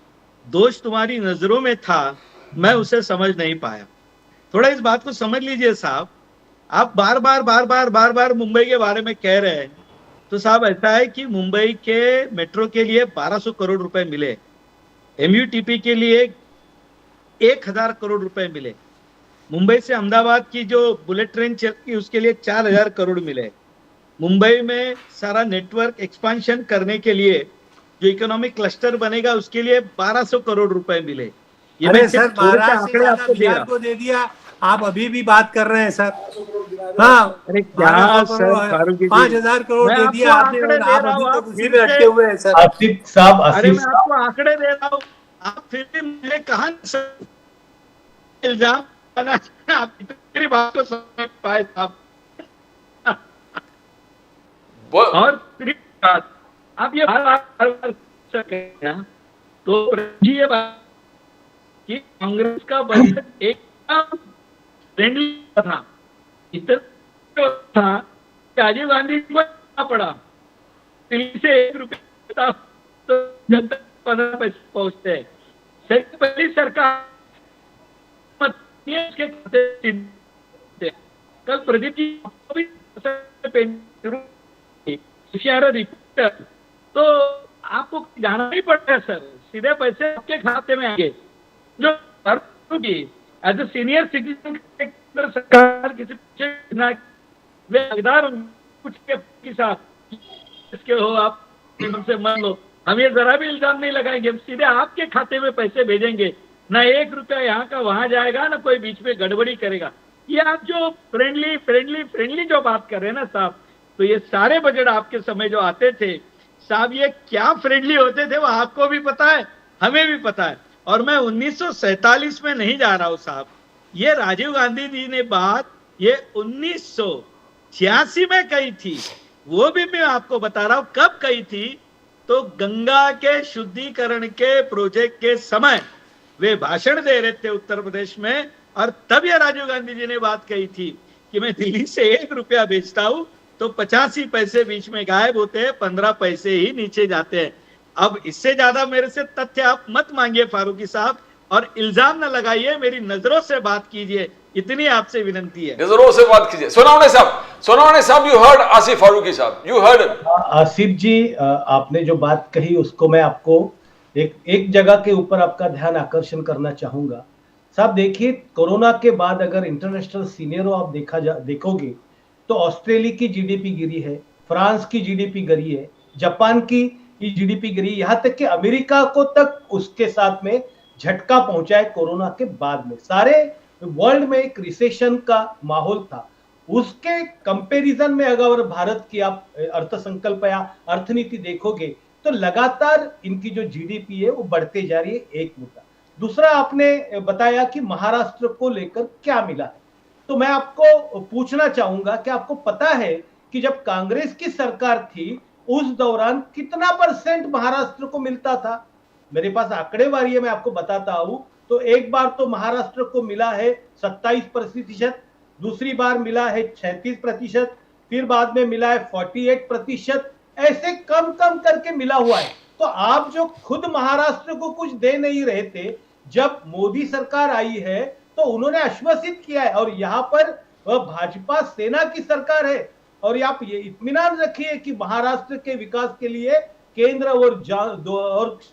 दोष तुम्हारी नजरों में था, मैं उसे समझ नहीं पाया। थोड़ा इस बात को समझ लीजिए साहब। आप बार बार मुंबई के बारे में कह रहे हैं, तो साहब ऐसा है कि मुंबई के मेट्रो के लिए 1200 करोड़ रुपए मिले, MUTP के लिए 1000 करोड़ रुपए मिले, मुंबई से अहमदाबाद की जो बुलेट ट्रेन चलती उसके लिए 4000 करोड़ मिले, मुंबई में सारा नेटवर्क एक्सपांशन करने के लिए जो इकोनॉमिक क्लस्टर बनेगा उसके लिए 1200 करोड़ रुपए मिले। ये अरे मैं सर, आंकड़े आपको दे रहा को दे दिया, आप अभी भी बात कर रहे हैं सर। हाँ, अरे क्या सर, 5000 करोड़ दे दिया आपने, और आप अभी तक उसी में अटके हुए हैं सर। आसिफ साहब, अरे मैं आपको आंकड़े दे रहा हूँ, आप फिर भी मुझे कहा इल्जाम बना, आप मेरी बात को समझ पाए साहब। और फिर आप ये बार तो जी ये बात कि कांग्रेस का बजट एकदम फ्रेंडली था, इतना था कि राजीव गांधी को पड़ा, दिल्ली से 1 रुपया तो जनता 15 पैसे पहुंचते हैं। पहली सरकार उसके खाते, कल प्रदीप जी रिपोर्टर, तो आपको जाना नहीं पड़ता है सर, सीधे पैसे आपके खाते में आएंगे। जो एज ए सीनियर सिटीजन सरकार किसी वे हकदार कुछ के साथ इसके हो, आप हमसे मान लो, हम ये जरा भी इल्जाम नहीं लगाएंगे, हम सीधे आपके खाते में पैसे भेजेंगे, ना 1 रुपया यहाँ का वहां जाएगा, ना कोई बीच में गड़बड़ी करेगा। ये आप जो फ्रेंडली जो बात कर रहे हैं ना साहब, तो ये सारे बजट आपके समय जो आते थे साहब, ये क्या फ्रेंडली होते थे वो आपको भी पता है, हमें भी पता है। और मैं 1947 में नहीं जा रहा हूं साहब, ये राजीव गांधी जी ने बात ये 1986 में कही थी, वो भी मैं आपको बता रहा हूं कब कही थी। तो गंगा के शुद्धिकरण के प्रोजेक्ट के समय वे भाषण दे रहे थे उत्तर प्रदेश में, और तब ये राजीव गांधी जी ने बात कही थी कि मैं दिल्ली से 1 रुपया बेचता हूं तो 85 पैसे बीच में गायब होते हैं, 15 पैसे ही नीचे जाते हैं। अब इससे ज्यादा मेरे से तथ्य आप मत मांगिए फारूकी साहब, और इल्जाम न लगाइए, मेरी नजरों से बात कीजिए, इतनी आपसे विनंती है। नजरों से बात कीजिए। सोनावणे साहब, यू हर्ड आसिफ फारूकी साहब, यू हर्ड। आसिफ जी, आपने जो बात कही उसको मैं आपको एक जगह के ऊपर आपका ध्यान आकर्षण करना चाहूंगा। साहब देखिए, कोरोना के बाद अगर इंटरनेशनल सीनियरों आप देखोगे तो ऑस्ट्रेलिया की जीडीपी गिरी है, फ्रांस की जीडीपी गिरी है, जापान की जीडीपी गिरी, यहां तक कि अमेरिका को तक उसके साथ में झटका पहुंचा है कोरोना के बाद में। सारे वर्ल्ड में एक रिसेशन का माहौल था। उसके कंपैरिजन में अगर भारत की आप अर्थ संकल्प या अर्थनीति देखोगे तो लगातार इनकी जो जीडीपी है वो बढ़ते जा रही है, एक मुद्दा। दूसरा, आपने बताया कि महाराष्ट्र को लेकर क्या मिला है, तो मैं आपको पूछना चाहूंगा कि आपको पता है कि जब कांग्रेस की सरकार थी उस दौरान कितना परसेंट महाराष्ट्र को मिलता था? मेरे पास आंकड़ेवारी है, मैं आपको बताता हूं। तो एक बार तो महाराष्ट्र को मिला है 27%, दूसरी बार मिला है 36%, फिर बाद में मिला है 48%, ऐसे कम कम करके मिला हुआ है। तो आप जो खुद महाराष्ट्र को कुछ दे नहीं रहे थे, जब मोदी सरकार आई है तो उन्होंने आश्वासित किया है, और यहाँ पर वह भाजपा सेना की सरकार है। और आप ये इत्मीनान रखिए कि महाराष्ट्र के विकास के लिए केंद्र और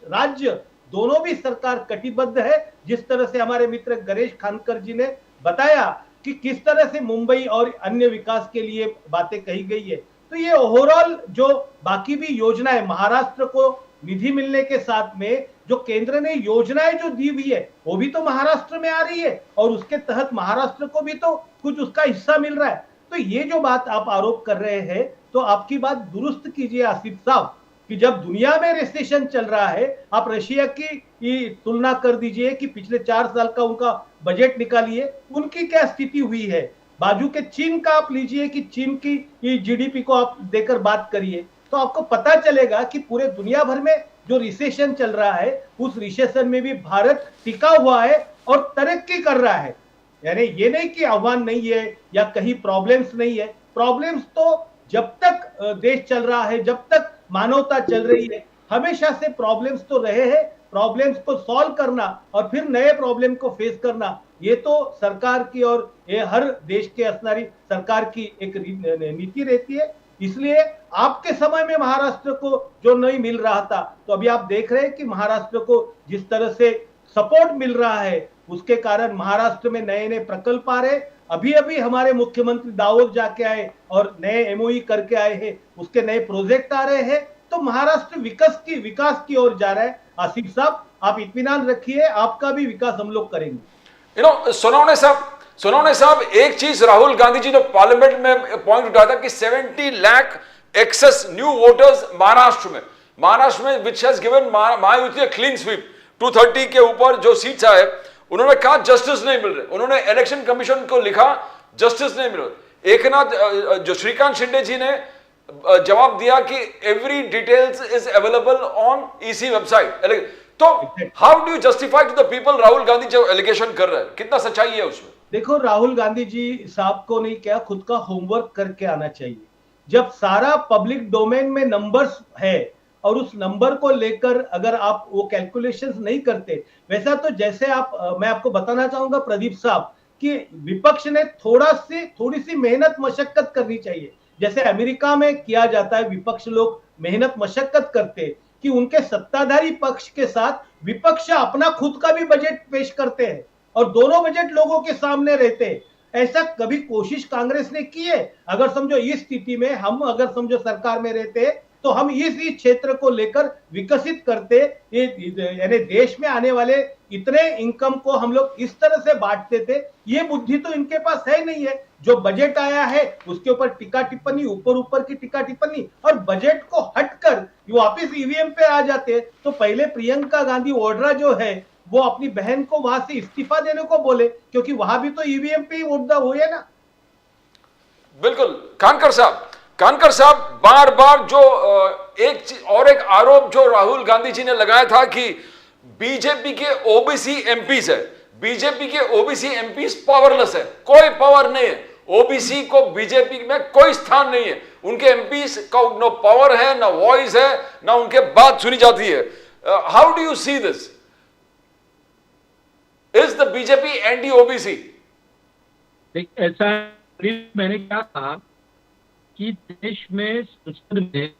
राज्य दोनों भी सरकार कटिबद्ध है। जिस तरह से हमारे मित्र गणेश खानकर जी ने बताया कि किस तरह से मुंबई और अन्य विकास के लिए बातें कही गई है, तो ये ओवरऑल जो बाकी भी योजनाएं महाराष्ट्र को निधि मिलने के साथ में जो केंद्र ने योजनाएं जो दी हुई है वो भी तो महाराष्ट्र में आ रही है, और उसके तहत महाराष्ट्र को भी तो कुछ उसका हिस्सा मिल रहा है। तो ये जो बात आप आरोप कर रहे हैं, तो आपकी बात दुरुस्त कीजिए आसिफ साहब, कि जब दुनिया में रिसेशन चल रहा है, आप रशिया की तुलना कर दीजिए कि पिछले 4 साल का उनका बजट निकालिए, उनकी क्या स्थिति हुई है। बाजू के चीन का आप लीजिए कि चीन की जीडीपी को आप देकर बात करिए, तो आपको पता चलेगा कि पूरे दुनिया भर में जो रिसेशन चल रहा है उस रिसेशन में भी भारत टिका हुआ है और तरक्की कर रहा है। यानी ये नहीं कि आह्वान नहीं है या कहीं प्रॉब्लम्स नहीं है। प्रॉब्लम्स तो जब तक देश चल रहा है, जब तक मानवता चल रही है, हमेशा से प्रॉब्लम्स तो रहे हैं। प्रॉब्लम्स को सॉल्व करना और फिर नए प्रॉब्लम को फेस करना, ये तो सरकार की और ये हर देश के असनारी सरकार की एक नीति रहती है। इसलिए आपके समय में महाराष्ट्र को जो नहीं मिल रहा था, तो अभी आप देख रहे हैं कि महाराष्ट्र को जिस तरह से सपोर्ट मिल रहा है, उसके कारण महाराष्ट्र में नए नए प्रकल्प आ रहे। अभी अभी हमारे मुख्यमंत्री दावोद जाके आए और नए एमओई करके आए हैं, उसके नए प्रोजेक्ट आ रहे हैं। तो महाराष्ट्र विकास की ओर जा रहा है। आसिफ साहब, आप इत्मीनान रखिए, आपका भी विकास हम लोग करेंगे। सोनवणे साहब, एक चीज राहुल गांधी जी ने पार्लियामेंट में पॉइंट उठाया था कि 70 lakh excess new voters Maharashtra में which has given Mahayuti clean sweep. 230 के ऊपर जो सीट्स आए, उन्होंने कहा जस्टिस नहीं मिल रहे। उन्होंने इलेक्शन कमीशन को लिखा, जस्टिस नहीं मिल रहा। एक नाथ जो श्रीकांत शिंदे जी ने जवाब दिया कि every details is available on EC website. तो how do you justify to the people Rahul Gandhi जो एलिगेशन कर रहे हैं, कितना सच्चाई है उसमें? देखो, राहुल गांधी जी साहब को नहीं क्या, खुद का होमवर्क करके आना चाहिए। जब सारा पब्लिक डोमेन में नंबर्स है और उस नंबर को लेकर अगर आप वो कैलकुलेशंस नहीं करते, वैसा तो जैसे मैं आपको बताना चाहूंगा प्रदीप साहब कि विपक्ष ने थोड़ी सी मेहनत मशक्कत करनी चाहिए। जैसे अमेरिका में किया जाता है, विपक्ष लोग मेहनत मशक्कत करते कि उनके सत्ताधारी पक्ष के साथ विपक्ष अपना खुद का भी बजट पेश करते हैं और दोनों बजट लोगों के सामने रहते हैं। ऐसा कभी कोशिश कांग्रेस ने की है? अगर समझो इस स्थिति में हम अगर समझो सरकार में रहते तो हम इस क्षेत्र को लेकर विकसित करते, यानी देश में आने वाले इतने इनकम को हम लोग इस तरह से बांटते थे। ये बुद्धि तो इनके पास है नहीं है। जो बजट आया है उसके ऊपर टीका टिप्पणी, ऊपर की टीका टिप्पणी, और बजट को हटकर वापिस ईवीएम पे आ जाते। तो पहले प्रियंका गांधी वाड्रा जो है वो अपनी बहन को वहां से इस्तीफा देने को बोले, क्योंकि वहां भी तो ईवीएम पे ही वोट हुए ना। बिल्कुल। कानकर साहब बार बार जो एक आरोप जो राहुल गांधी जी ने लगाया था कि बीजेपी के ओबीसी एमपीज है, बीजेपी के ओबीसी एमपीज पावरलेस है, कोई पावर नहीं है। ओबीसी को बीजेपी में कोई स्थान नहीं है। उनके एमपीज का न पावर है, न वॉइस है, न उनके बात सुनी जाती है। How do you see this? Is the BJP anti OBC? ऐसा मैंने क्या कहा कि देश में संसद में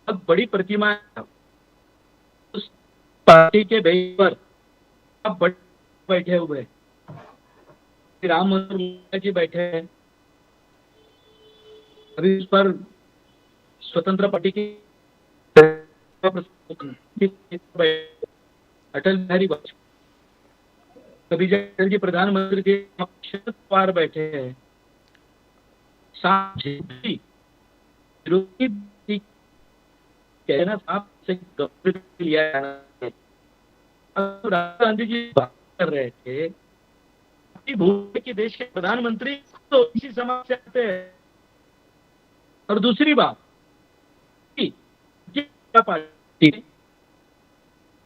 बहुत बड़ी प्रतिमा है, पार्टी के बेस पर आप बैठे हुए हैं। राम मंदिर जी बैठे हैं, अभी उस पर स्वतंत्र पार्टी की अटल बिहारी वाजपेयी, कभी अटल जी प्रधानमंत्री थे, शरद पवार बैठे हैं, कहना साहब से लिया जाना है। राहुल गांधी जी बात कर रहे थे कि देश के प्रधानमंत्री तो इसी समाज से आते हैं। और दूसरी बात,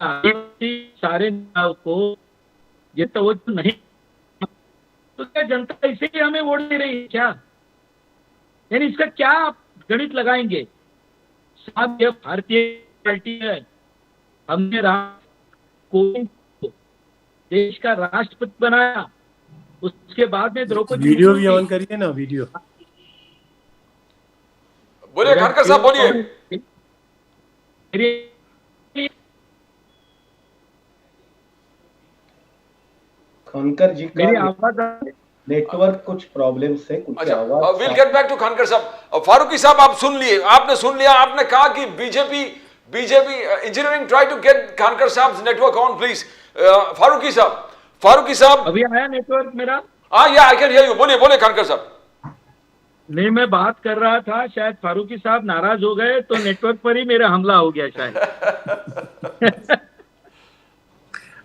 पार्टी सारे नेताओं को ये तवज्जो नहीं, तो क्या जनता इसीलिए हमें वोट दे रही है क्या? यानी इसका क्या आप गणित लगाएंगे? साहब ये भारतीय पार्टी है, हमने कोविंद को देश का राष्ट्रपति बनाया, उसके बाद में द्रौपदी वीडियो भी ऑन करिए ना, वीडियो। बोलिए खानकर साहब, बोलिए। खानकर जी मेरी का आवाज नेटवर्क कुछ प्रॉब्लम से कुछ अच्छा, आवाज विल गेट बैक टू खानकर साहब। फारूकी साहब, आप सुन लिए, आपने सुन लिया, आपने कहा कि BJP engineering try to get Khankar साहब नेटवर्क ऑन प्लीज। फारूकी साहब अभी आया नेटवर्क मेरा? या आई कैन हियर यू, बोलिए बोलिए खानकर साहब। नहीं, मैं बात कर रहा था, शायद फारूकी साहब नाराज हो गए तो नेटवर्क पर ही मेरा हमला हो गया शायद।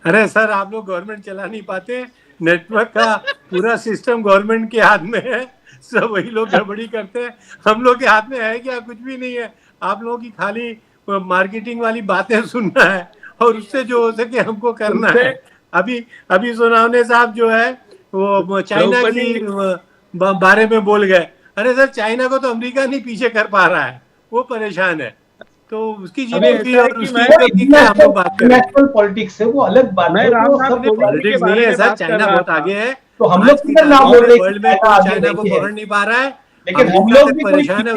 अरे सर, आप लोग गवर्नमेंट चला नहीं पाते, नेटवर्क का पूरा सिस्टम गवर्नमेंट के हाथ में है, सब वही लोग गड़बड़ी करते हैं। हम लोग के हाथ में है क्या? कुछ भी नहीं है। आप लोगों की खाली मार्केटिंग वाली बातें सुनना है और उससे जो हो सके हमको करना है। अभी सोनावने साहब जो है वो चाइना की बारे में बोल गए। अरे सर, चाइना को तो अमेरिका नहीं पीछे कर पा रहा है, वो परेशान है, तो उसकी जीडीपी और उसकी हम लोग बात करें। नेशनल पॉलिटिक्स है, वो अलग बात है। पॉलिटिक्स नहीं है सर, चाइना बहुत आगे है, तो हम लोग किधर ना बोल रहे वर्ल्ड में चाइना को पकड़ नहीं पा रहा है, लेकिन हम लोग भी परेशान है।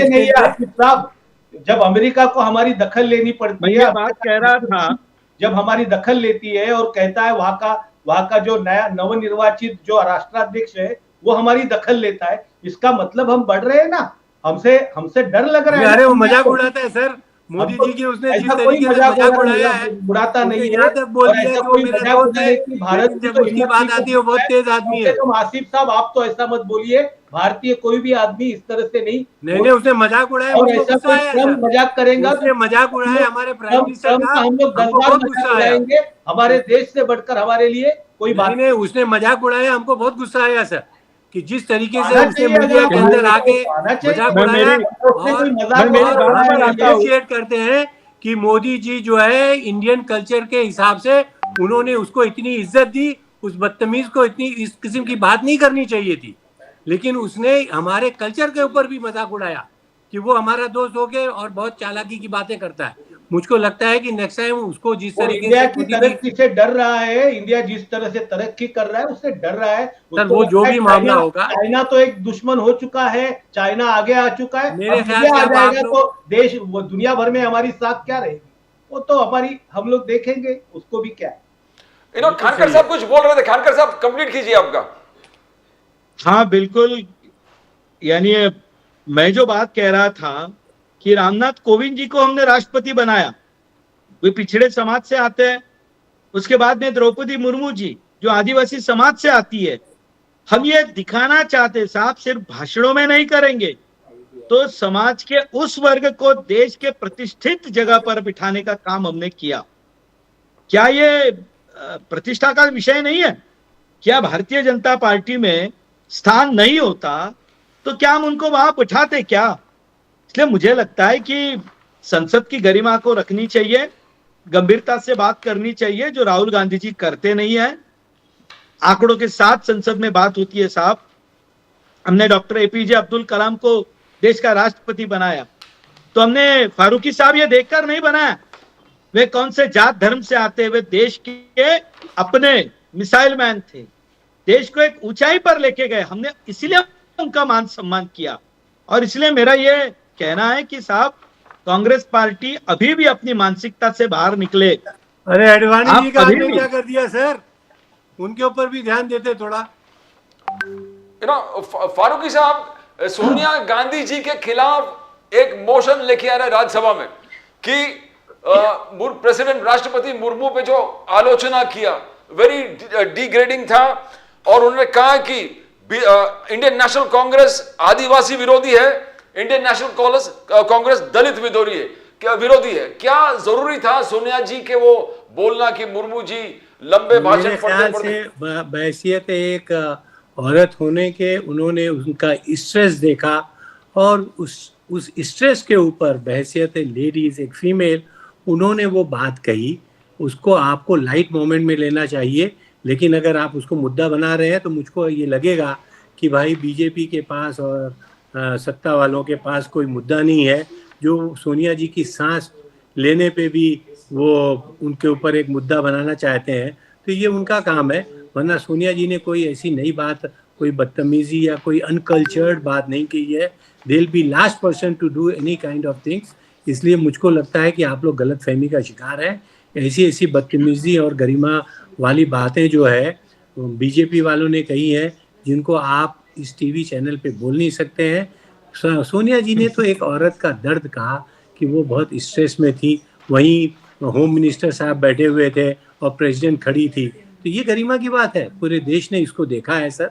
जब अमेरिका को हमारी दखल लेनी पड़ती है, बात कह रहा था, जब हमारी दखल लेती है और कहता है वहां का जो नया नवनिर्वाचित जो राष्ट्राध्यक्ष है वो हमारी दखल लेता है, इसका मतलब हम बढ़ रहे हैं ना, हमसे डर लग रहा है। अरे वो मजाक उड़ाता है सर, मोदी जी की उसने जिस तरीके से मजाक उड़ाया है, उड़ाता नहीं है। यहाँ तक बोल दिया कि वो मेरा दोस्त है, भारत जब उसकी बात आती है वो बहुत तेज आदमी है। आसिफ साहब, आप तो ऐसा मत बोलिए, भारतीय कोई भी आदमी इस तरह से नहीं उसने मजाक उड़ाया, मजाक करेंगे, उसने मजाक उड़ाया हमारे प्राइम मिनिस्टर का, हम लोग 10 बार गुस्सा आएंगे। हमारे देश से बढ़कर हमारे लिए कोई बात नहीं। उसने मजाक उड़ाया, हमको बहुत गुस्सा आया सर, कि जिस तरीके से उसने मीडिया के अंदर आके मजाक उड़ाया और अप्रिशिएट करते हैं कि मोदी जी जो है इंडियन कल्चर के हिसाब से उन्होंने उसको इतनी इज्जत दी, उस बदतमीज को इतनी इस किस्म की बात नहीं करनी चाहिए थी, लेकिन उसने हमारे कल्चर के ऊपर भी मजाक उड़ाया कि वो हमारा दोस्त हो गए और बहुत चालाकी की बातें करता है। मुझको लगता है कि नेक्स्ट टाइम उसको जिस तरीके इंडिया की तरक्की से डर रहा है, इंडिया जिस तरह से तरक्की कर रहा है उससे डर रहा है सर, वो जो भी मामला होगा। चाइना तो एक दुश्मन हो चुका है, चाइना आगे आ चुका है, मेरे ख्याल से आ जाएगा तो देश वो दुनिया भर में हमारी साख क्या रहेगी, वो तो हमारी हम लोग देखेंगे, उसको भी क्या है। खानकर साहब कुछ बोल रहे थे, खानकर साहब कंप्लीट कीजिए आपका। हाँ बिल्कुल, यानी मैं जो बात कह रहा था कि रामनाथ कोविंद जी को हमने राष्ट्रपति बनाया, वे पिछड़े समाज से आते हैं। उसके बाद में द्रौपदी मुर्मू जी जो आदिवासी समाज से आती है। हम ये दिखाना चाहते साहब, सिर्फ भाषणों में नहीं करेंगे तो समाज के उस वर्ग को देश के प्रतिष्ठित जगह पर बिठाने का काम हमने किया। क्या ये प्रतिष्ठा का विषय नहीं है? क्या भारतीय जनता पार्टी में स्थान नहीं होता तो क्या हम उनको वहां बिठाते क्या? इसलिए मुझे लगता है कि संसद की गरिमा को रखनी चाहिए, गंभीरता से बात करनी चाहिए, जो राहुल गांधी जी करते नहीं है। आंकड़ों के साथ संसद में बात होती है साहब। हमने डॉक्टर एपीजे अब्दुल कलाम को देश का राष्ट्रपति बनाया तो हमने फारूकी साहब ये देखकर नहीं बनाया वे कौन से जात धर्म से आते, वे देश के अपने मिसाइल मैन थे, देश को एक ऊंचाई पर लेके गए। हमने इसीलिए उनका मान सम्मान किया। और इसलिए मेरा ये कहना है कि साहब, कांग्रेस पार्टी अभी भी अपनी मानसिकता से बाहर निकले अरे अडवाणी आप जी का अभी आपने भी- क्या कर दिया सर, उनके ऊपर भी ध्यान देते थोड़ा। फारूकी साहब, सोनिया गांधी जी के खिलाफ एक मोशन लेके आ रहा है राज्यसभा में कि प्रेसिडेंट राष्ट्रपति मुर्मू पे जो आलोचना किया वेरी डिग्रेडिंग था, और उन्होंने कहा कि इंडियन नेशनल कांग्रेस आदिवासी विरोधी है, इंडियन नेशनल कांग्रेस दलित विरोधी है। क्या जरूरी था सोनिया जी के वो बोलना कि मुर्मू जी लंबे भाषण मेरे ख्याल से बहैसियत एक औरत होने के उन्होंने उनका स्ट्रेस देखा, और उस स्ट्रेस के ऊपर बहैसियत लेडीज, एक फीमेल, उन्होंने वो बात कही। उसको आपको लाइट मोमेंट में लेना चाहिए, लेकिन अगर आप उसको मुद्दा बना रहे हैं तो मुझको ये लगेगा कि भाई बीजेपी के पास और सत्ता वालों के पास कोई मुद्दा नहीं है जो सोनिया जी की सांस लेने पे भी वो उनके ऊपर एक मुद्दा बनाना चाहते हैं। तो ये उनका काम है, वरना सोनिया जी ने कोई ऐसी नई बात, कोई बदतमीजी या कोई अनकल्चर्ड बात नहीं की है। They will be last person to do any kind of things. इसलिए मुझको लगता है कि आप लोग गलत फहमी का शिकार हैं। ऐसी बदतमीजी और गरिमा वाली बातें जो है बीजेपी वालों ने कही हैं, जिनको आप इस टीवी चैनल पे बोल नहीं सकते हैं। सोनिया जी ने तो एक औरत का दर्द कहा कि वो बहुत स्ट्रेस में थी, वहीं होम मिनिस्टर साहब बैठे हुए थे और प्रेसिडेंट खड़ी थी, तो ये गरिमा की बात है। पूरे देश ने इसको देखा है सर।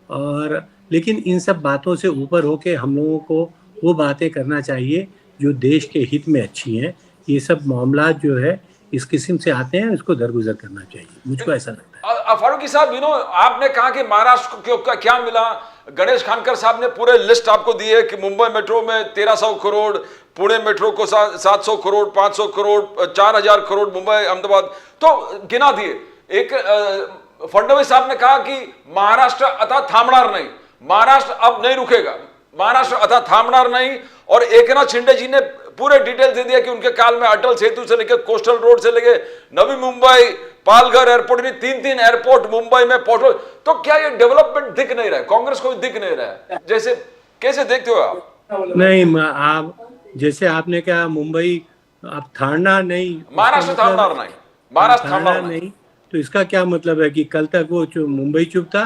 और लेकिन इन सब बातों से ऊपर होके हम लोगों को वो बातें करना चाहिए जो देश के हित में अच्छी हैं। ये सब मामला जो है इस किस्म से आते हैं, इसको दरगुजर करना चाहिए, मुझको ऐसा लगता है। फारूकी साहब, आपने कहा कि महाराष्ट्र को क्या मिला। गणेश खानकर साहब ने पूरे लिस्ट आपको दी है कि मुंबई मेट्रो में 1300 करोड़, पुणे मेट्रो को 700 करोड़, 500 करोड़, 4000 करोड़ मुंबई अहमदाबाद, तो गिना दिए। एक फडणवीस साहब ने कहा कि महाराष्ट्र अथा थांबणार नहीं, महाराष्ट्र अब नहीं रुकेगा, महाराष्ट्र अथा थांबणार नहीं। और एकनाथ शिंदे जी ने पूरे डिटेल दे दिया कि उनके काल में अटल सेतु से लेकर कोस्टल रोड से लेकर नवी मुंबई, पालघर एयरपोर्ट, 3 एयरपोर्ट मुंबई में पहुंचो। तो क्या ये डेवलपमेंट दिख नहीं रहा है, कांग्रेस को भी दिख नहीं रहा है? जैसे कैसे देखते हो आप? नहीं, आप जैसे आपने कहा मुंबई अब थाना नहीं, महाराष्ट्र थामणार नहीं, महाराष्ट्र थामणार नहीं, तो इसका क्या मतलब है कि कल तक वो मुंबई चुप था,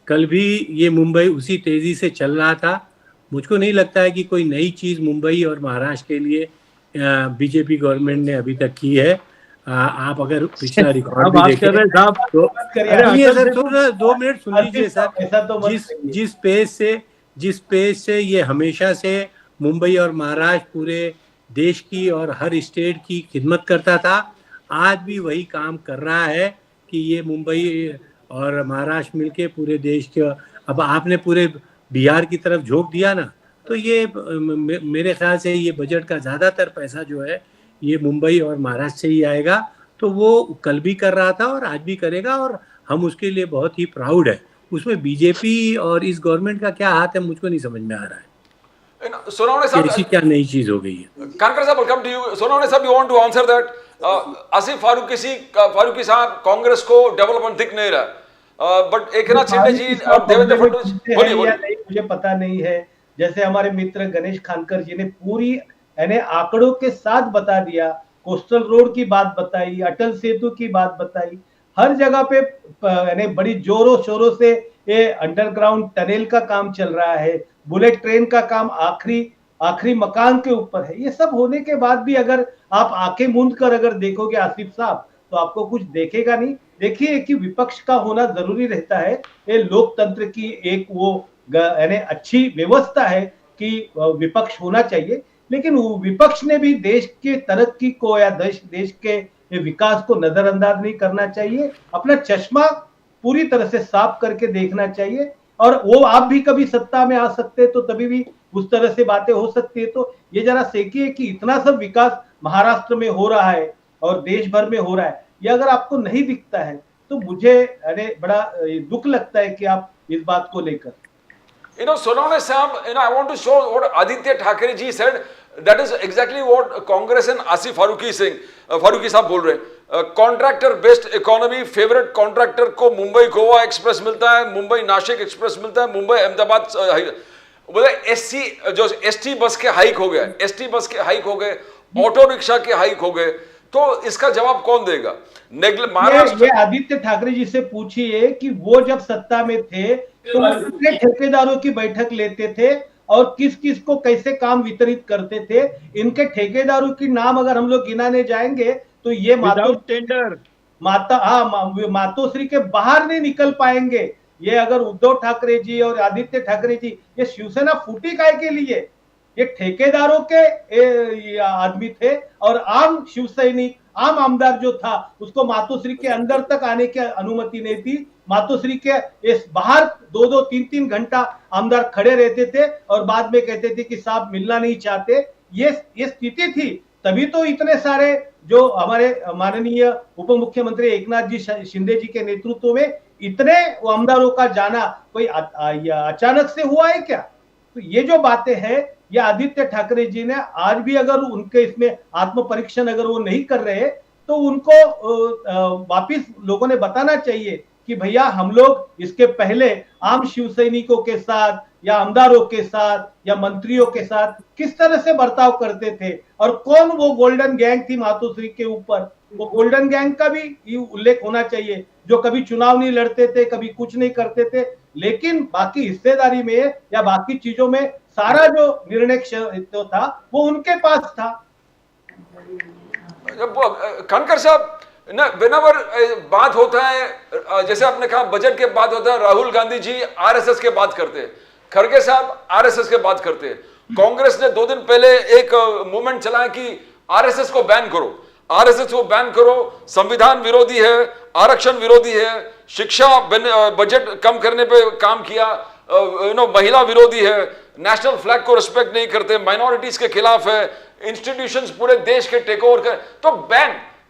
कल भी ये मुंबई उसी तेजी से चल रहा था। मुझको नहीं लगता है कि कोई नई चीज मुंबई और महाराष्ट्र के लिए बीजेपी गवर्नमेंट ने अभी तक की है। आप अगर पिछला रिकॉर्ड भी देखें तो सर 2 मिनट सुन लीजिए सर। जिस पेज से ये हमेशा से मुंबई और महाराष्ट्र पूरे देश की और हर स्टेट की खिदमत करता था, आज भी वही काम कर रहा है कि ये मुंबई और महाराष्ट्र मिलके पूरे देश के, अब आपने पूरे बिहार की तरफ झोंक दिया ना, तो ये मेरे ख्याल से ये बजट का ज़्यादातर पैसा जो है ये मुंबई और महाराष्ट्र से ही आएगा। तो वो कल भी कर रहा था और आज भी करेगा, और हम उसके लिए बहुत ही प्राउड है। उसमें बीजेपी और इस गवर्नमेंट का क्या हाथ है, मुझको नहीं समझ में आ रहा है। सोनवणे साहब, ऐसी क्या नई चीज हो गई है? कानकर साहब, वेलकम टू यू। सोनवणे साहब, you want to answer that? Asif Farooqui साहब, कांग्रेस को डेवलपमेंट दिख नहीं रहा, बट एकनाथ शिंदे जी और देवेंद्र फडणवीस, बोलिए। मुझे पता नहीं है। जैसे हमारे मित्र गणेश खानकर जी ने पूरी यानी आंकड़ों के साथ बता दिया, कोस्टल रोड की बात बताई, अटल सेतु की बात बताई, हर जगह पे यानी बड़ी जोरों शोरों से ये अंडरग्राउंड टनल का काम चल रहा है, बुलेट ट्रेन का काम आखिरी मकान के ऊपर है। ये सब होने के बाद भी अगर आप आंखें मूंद कर अगर देखोगे आसिफ साहब, तो आपको कुछ देखेगा नहीं। देखिए कि विपक्ष का होना जरूरी रहता है, ये लोकतंत्र की एक वो यानी अच्छी व्यवस्था है कि विपक्ष होना चाहिए, लेकिन विपक्ष ने भी देश के तरक्की को या देश के विकास को नजरअंदाज नहीं करना चाहिए। अपना चश्मा पूरी तरह से साफ करके देखना चाहिए, और वो आप भी कभी सत्ता में आ सकते हैं तो तभी भी उस तरह से बातें हो सकती है। तो ये जरा देखिए कि इतना सब विकास महाराष्ट्र में हो रहा है और देश भर में हो रहा है, ये अगर आपको नहीं दिखता है तो मुझे अरे बड़ा दुख लगता है कि आप इस बात को लेकर। Sonawane Sam, I want to show what Aditya Thackeray ji said. That is exactly what Congress and Asif Faruqi saying. Farooqui साहब बोल रहे हैं, contractor based economy, favourite contractor को मुंबई गोवा एक्सप्रेस मिलता है, मुंबई नासिक एक्सप्रेस मिलता है, मुंबई अहमदाबाद। बोले एसटी बस के हाइक हो गए, एसटी बस के हाइक हो गए, ऑटो रिक्शा के हाइक हो गए, तो इसका जवाब कौन देगा? महाराष्ट्र ये आदित्य ठाकरे जी से पूछिए कि वो जब सत्ता में थे तो वो कितने ठेकेदारों की बैठक लेते थे और किस किस को कैसे काम वितरित करते थे। इनके ठेकेदारों की नाम अगर हम लोग गिनाने जाएंगे तो ये टेंडर मातोश्री के बाहर नहीं निकल पाएंगे। ये अगर उद्धव ठाकरे जी और आदित्य ठाकरे जी, ये शिवसेना फूटी काय के लिए? ये ठेकेदारों के आदमी थे और आम शिव सैनिक, आम आमदार जो था उसको मातोश्री के अंदर तक आने की अनुमति नहीं थी। मातोश्री के इस बाहर 2-2, 3-3 घंटा आमदार खड़े रहते थे और बाद में कहते थे कि साहब मिलना नहीं चाहते। ये स्थिति थी, तभी तो इतने सारे जो हमारे माननीय उप मुख्यमंत्री एकनाथ जी शिंदे जी के नेतृत्व में इतने आमदारों का जाना कोई अचानक से हुआ है क्या? तो ये जो बातें हैं, ये आदित्य ठाकरे जी ने आज भी अगर उनके इसमें आत्म परीक्षण अगर वो नहीं कर रहे तो उनको वापिस लोगों ने बताना चाहिए कि भैया हम लोग इसके पहले आम शिव सैनिकों के साथ या आमदारों के साथ या मंत्रियों के साथ किस तरह से बर्ताव करते थे और कौन वो गोल्डन गैंग थी मातोश्री के ऊपर। वो गोल्डन गैंग का भी उल्लेख होना चाहिए जो कभी चुनाव नहीं लड़ते थे, कभी कुछ नहीं करते थे, लेकिन बाकी हिस्सेदारी में या बाकी चीजों में सारा जो निर्णय तो था वो उनके पास था। खानकर साहब, ना व्हेनेवर बात होता है, जैसे आपने कहा बजट के बात होता है, राहुल गांधी जी आरएसएस के बात करते हैं, खड़गे साहब आरएसएस के बात करते हैं। कांग्रेस ने 2 दिन पहले एक मूवमेंट चलाया कि आरएसएस को बैन करो, आरएसएस को बैन करो, संविधान विरोधी है, आरक्षण विरोधी है, शिक्षा बजट कम करने पे काम किया, महिला विरोधी है, नेशनल फ्लैग को रिस्पेक्ट नहीं करते, माइनॉरिटीज के खिलाफ है, इंस्टीट्यूशंस पूरे देश के टेक ओवर कर, तो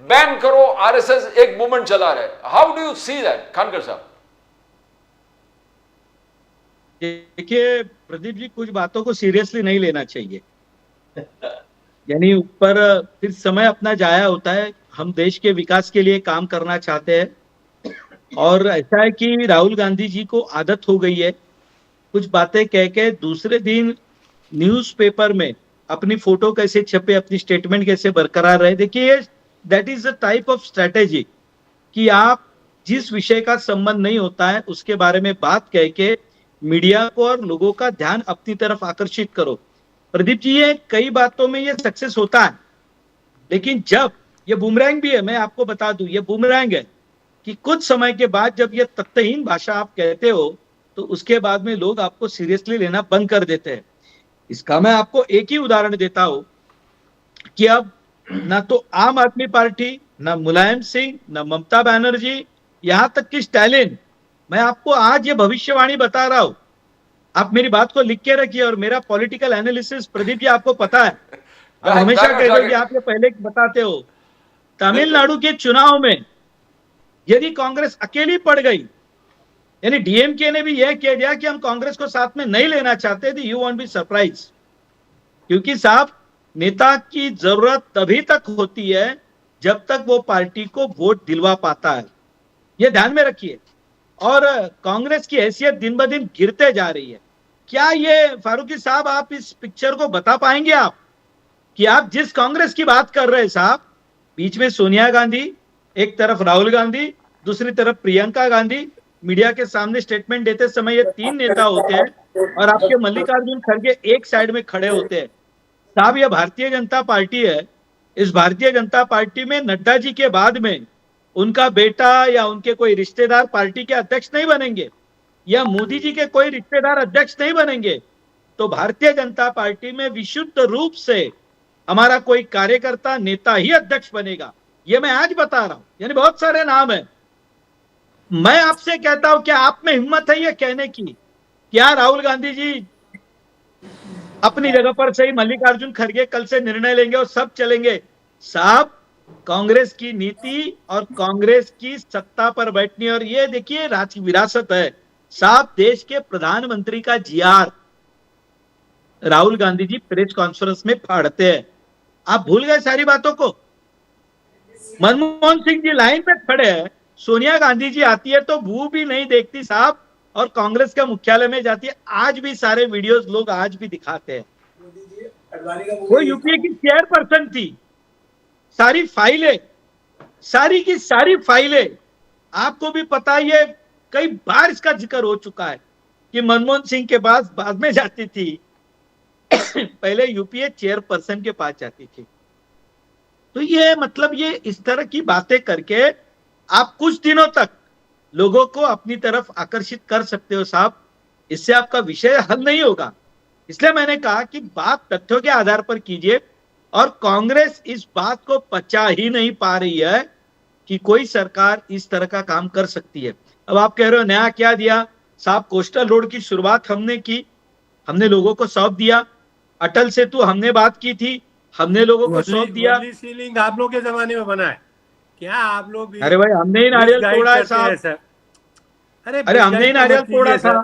बैन करो, आरएसएस एक मूवमेंट चला रहा है। How do you see that Khankar साहब? देखिए प्रदीप जी, कुछ बातों को सीरियसली नहीं लेना चाहिए। यानी ऊपर फिर समय अपना जाया होता है। हम देश के विकास के लिए काम करना चाहते हैं और ऐसा है कि राहुल गांधी जी को आदत हो गई है कुछ बातें कह के दूसरे दिन न्यूज़पेपर में अपनी फोटो कैसे छपे, अपनी स्टेटमेंट कैसे बरकरार रहे। देखिए that is a type of strategy कि आप जिस विषय का संबंध नहीं होता है उसके बारे में बात कह के मीडिया को और लोगों का ध्यान अपनी तरफ आकर्षित करो। प्रदीप जी, ये कई बातों में ये सक्सेस होता है, लेकिन जब ये बूमरैंग भी है, मैं आपको बता दूं ये बूमरैंग है कि कुछ समय के बाद जब ये तथ्यहीन भाषा आप कहते हो तो उसके बाद में लोग आपको सीरियसली लेना बंद कर देते हैं। इसका मैं आपको एक ही उदाहरण देता हूं कि अब ना तो आम आदमी पार्टी, ना मुलायम सिंह, ना ममता बनर्जी, यहां तक कि स्टालिन, मैं आपको आज ये भविष्यवाणी बता रहा हूं, आप मेरी बात को लिख के रखिए और मेरा पॉलिटिकल एनालिसिस प्रदीप जी आपको पता है, आप हमेशा कहते हो कि आप ये पहले बताते हो। तमिलनाडु के चुनाव में यदि कांग्रेस अकेली पड़ गई, यानी डीएमके ने भी यह कह दिया कि हम कांग्रेस को साथ में नहीं लेना चाहते थे, यू वोंट बी सरप्राइज, क्योंकि साहब नेता की जरूरत तभी तक होती है जब तक वो पार्टी को वोट दिलवा पाता है, ये ध्यान में रखिए। और कांग्रेस की हैसियत दिन ब दिन गिरते जा रही है। क्या ये फारूकी साहब आप इस पिक्चर को बता पाएंगे आप कि आप जिस कांग्रेस की बात कर रहे हैं साहब, बीच में सोनिया गांधी, एक तरफ राहुल गांधी, दूसरी तरफ प्रियंका गांधी, मीडिया के सामने स्टेटमेंट देते समय ये 3 नेता होते हैं और आपके मल्लिकार्जुन खड़गे एक साइड में खड़े होते हैं। साहब ये भारतीय जनता पार्टी है, इस भारतीय जनता पार्टी में नड्डा जी के बाद में उनका बेटा या उनके कोई रिश्तेदार पार्टी के अध्यक्ष नहीं बनेंगे या मोदी जी के कोई रिश्तेदार अध्यक्ष नहीं बनेंगे, तो भारतीय जनता पार्टी में विशुद्ध रूप से हमारा कोई कार्यकर्ता नेता ही अध्यक्ष बनेगा, ये मैं आज बता रहा हूं। यानी बहुत सारे नाम है। मैं आपसे कहता हूं क्या आप में हिम्मत है ये कहने की क्या राहुल गांधी जी अपनी जगह पर सही, मल्लिकार्जुन खड़गे कल से निर्णय लेंगे और सब चलेंगे? साहब कांग्रेस की नीति और कांग्रेस की सत्ता पर बैठनी, और ये देखिए राजकीय विरासत है साहब, देश के प्रधानमंत्री का GR Rahul Gandhi ji press conference में फाड़ते हैं। आप भूल गए सारी बातों को। मनमोहन सिंह जी लाइन में खड़े हैं, सोनिया गांधी जी आती है तो वो भी नहीं देखती साहब, और कांग्रेस का मुख्यालय में जाती है। आज भी सारे वीडियोस लोग आज भी दिखाते हैं। वो यूपीए की चेयरपर्सन थी, सारी फाइलें, सारी की सारी फाइलें, आपको भी पता है, ये कई बार इसका जिक्र हो चुका है कि मनमोहन सिंह के पास बाद में जाती थी, पहले यूपीए चेयरपर्सन के पास जाती थी। तो ये मतलब ये इस तरह की बातें करके आप कुछ दिनों तक लोगों को अपनी तरफ आकर्षित कर सकते हो साहब, इससे आपका विषय हल नहीं होगा। इसलिए मैंने कहा कि बात तथ्यों के आधार पर कीजिए, और कांग्रेस इस बात को पचा ही नहीं पा रही है कि कोई सरकार इस तरह का काम कर सकती है। अब आप कह रहे हो नया क्या दिया साहब, कोस्टल रोड की शुरुआत हमने की, हमने लोगों को सौंप दिया। अटल सेतु हमने बात की थी, हमने लोगों को सौंप दिया। सीलिंग आप लोग के जमाने में बना है क्या? आप लोग भी अरे भाई हमने ही नारियल तोड़ा है साहब, सर। अरे हमने ही नारियल तोड़ा था।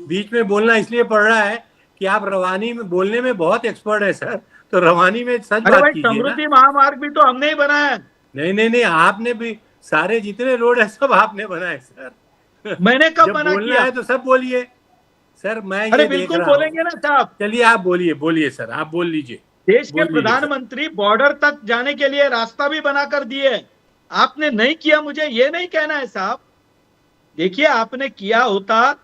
बीच में बोलना इसलिए पड़ रहा है कि आप रवानी में बोलने में बहुत एक्सपर्ट है सर, तो रवानी में सच अरे बात भाई कीजिए ना। समृद्धि महामार्ग भी तो हमने ही बनाया है। नहीं, आपने भी सारे जितने रोड है सब आपने बनाए सर। मैंने कब जब मना बोलना किया है तो सब बोलिए सर। मैं अरे ये देख बिल्कुल रहा हूं। बोलेंगे ना साहब। चलिए आप बोलिए सर, आप बोल लीजिए। देश के बोल लीजिए सर। प्रधानमंत्री बॉर्डर तक जाने के लिए रास्ता भी बनाकर दिए, आपने नहीं किया, मुझे ये नहीं कहना है साहब। देखिए आपने किया होता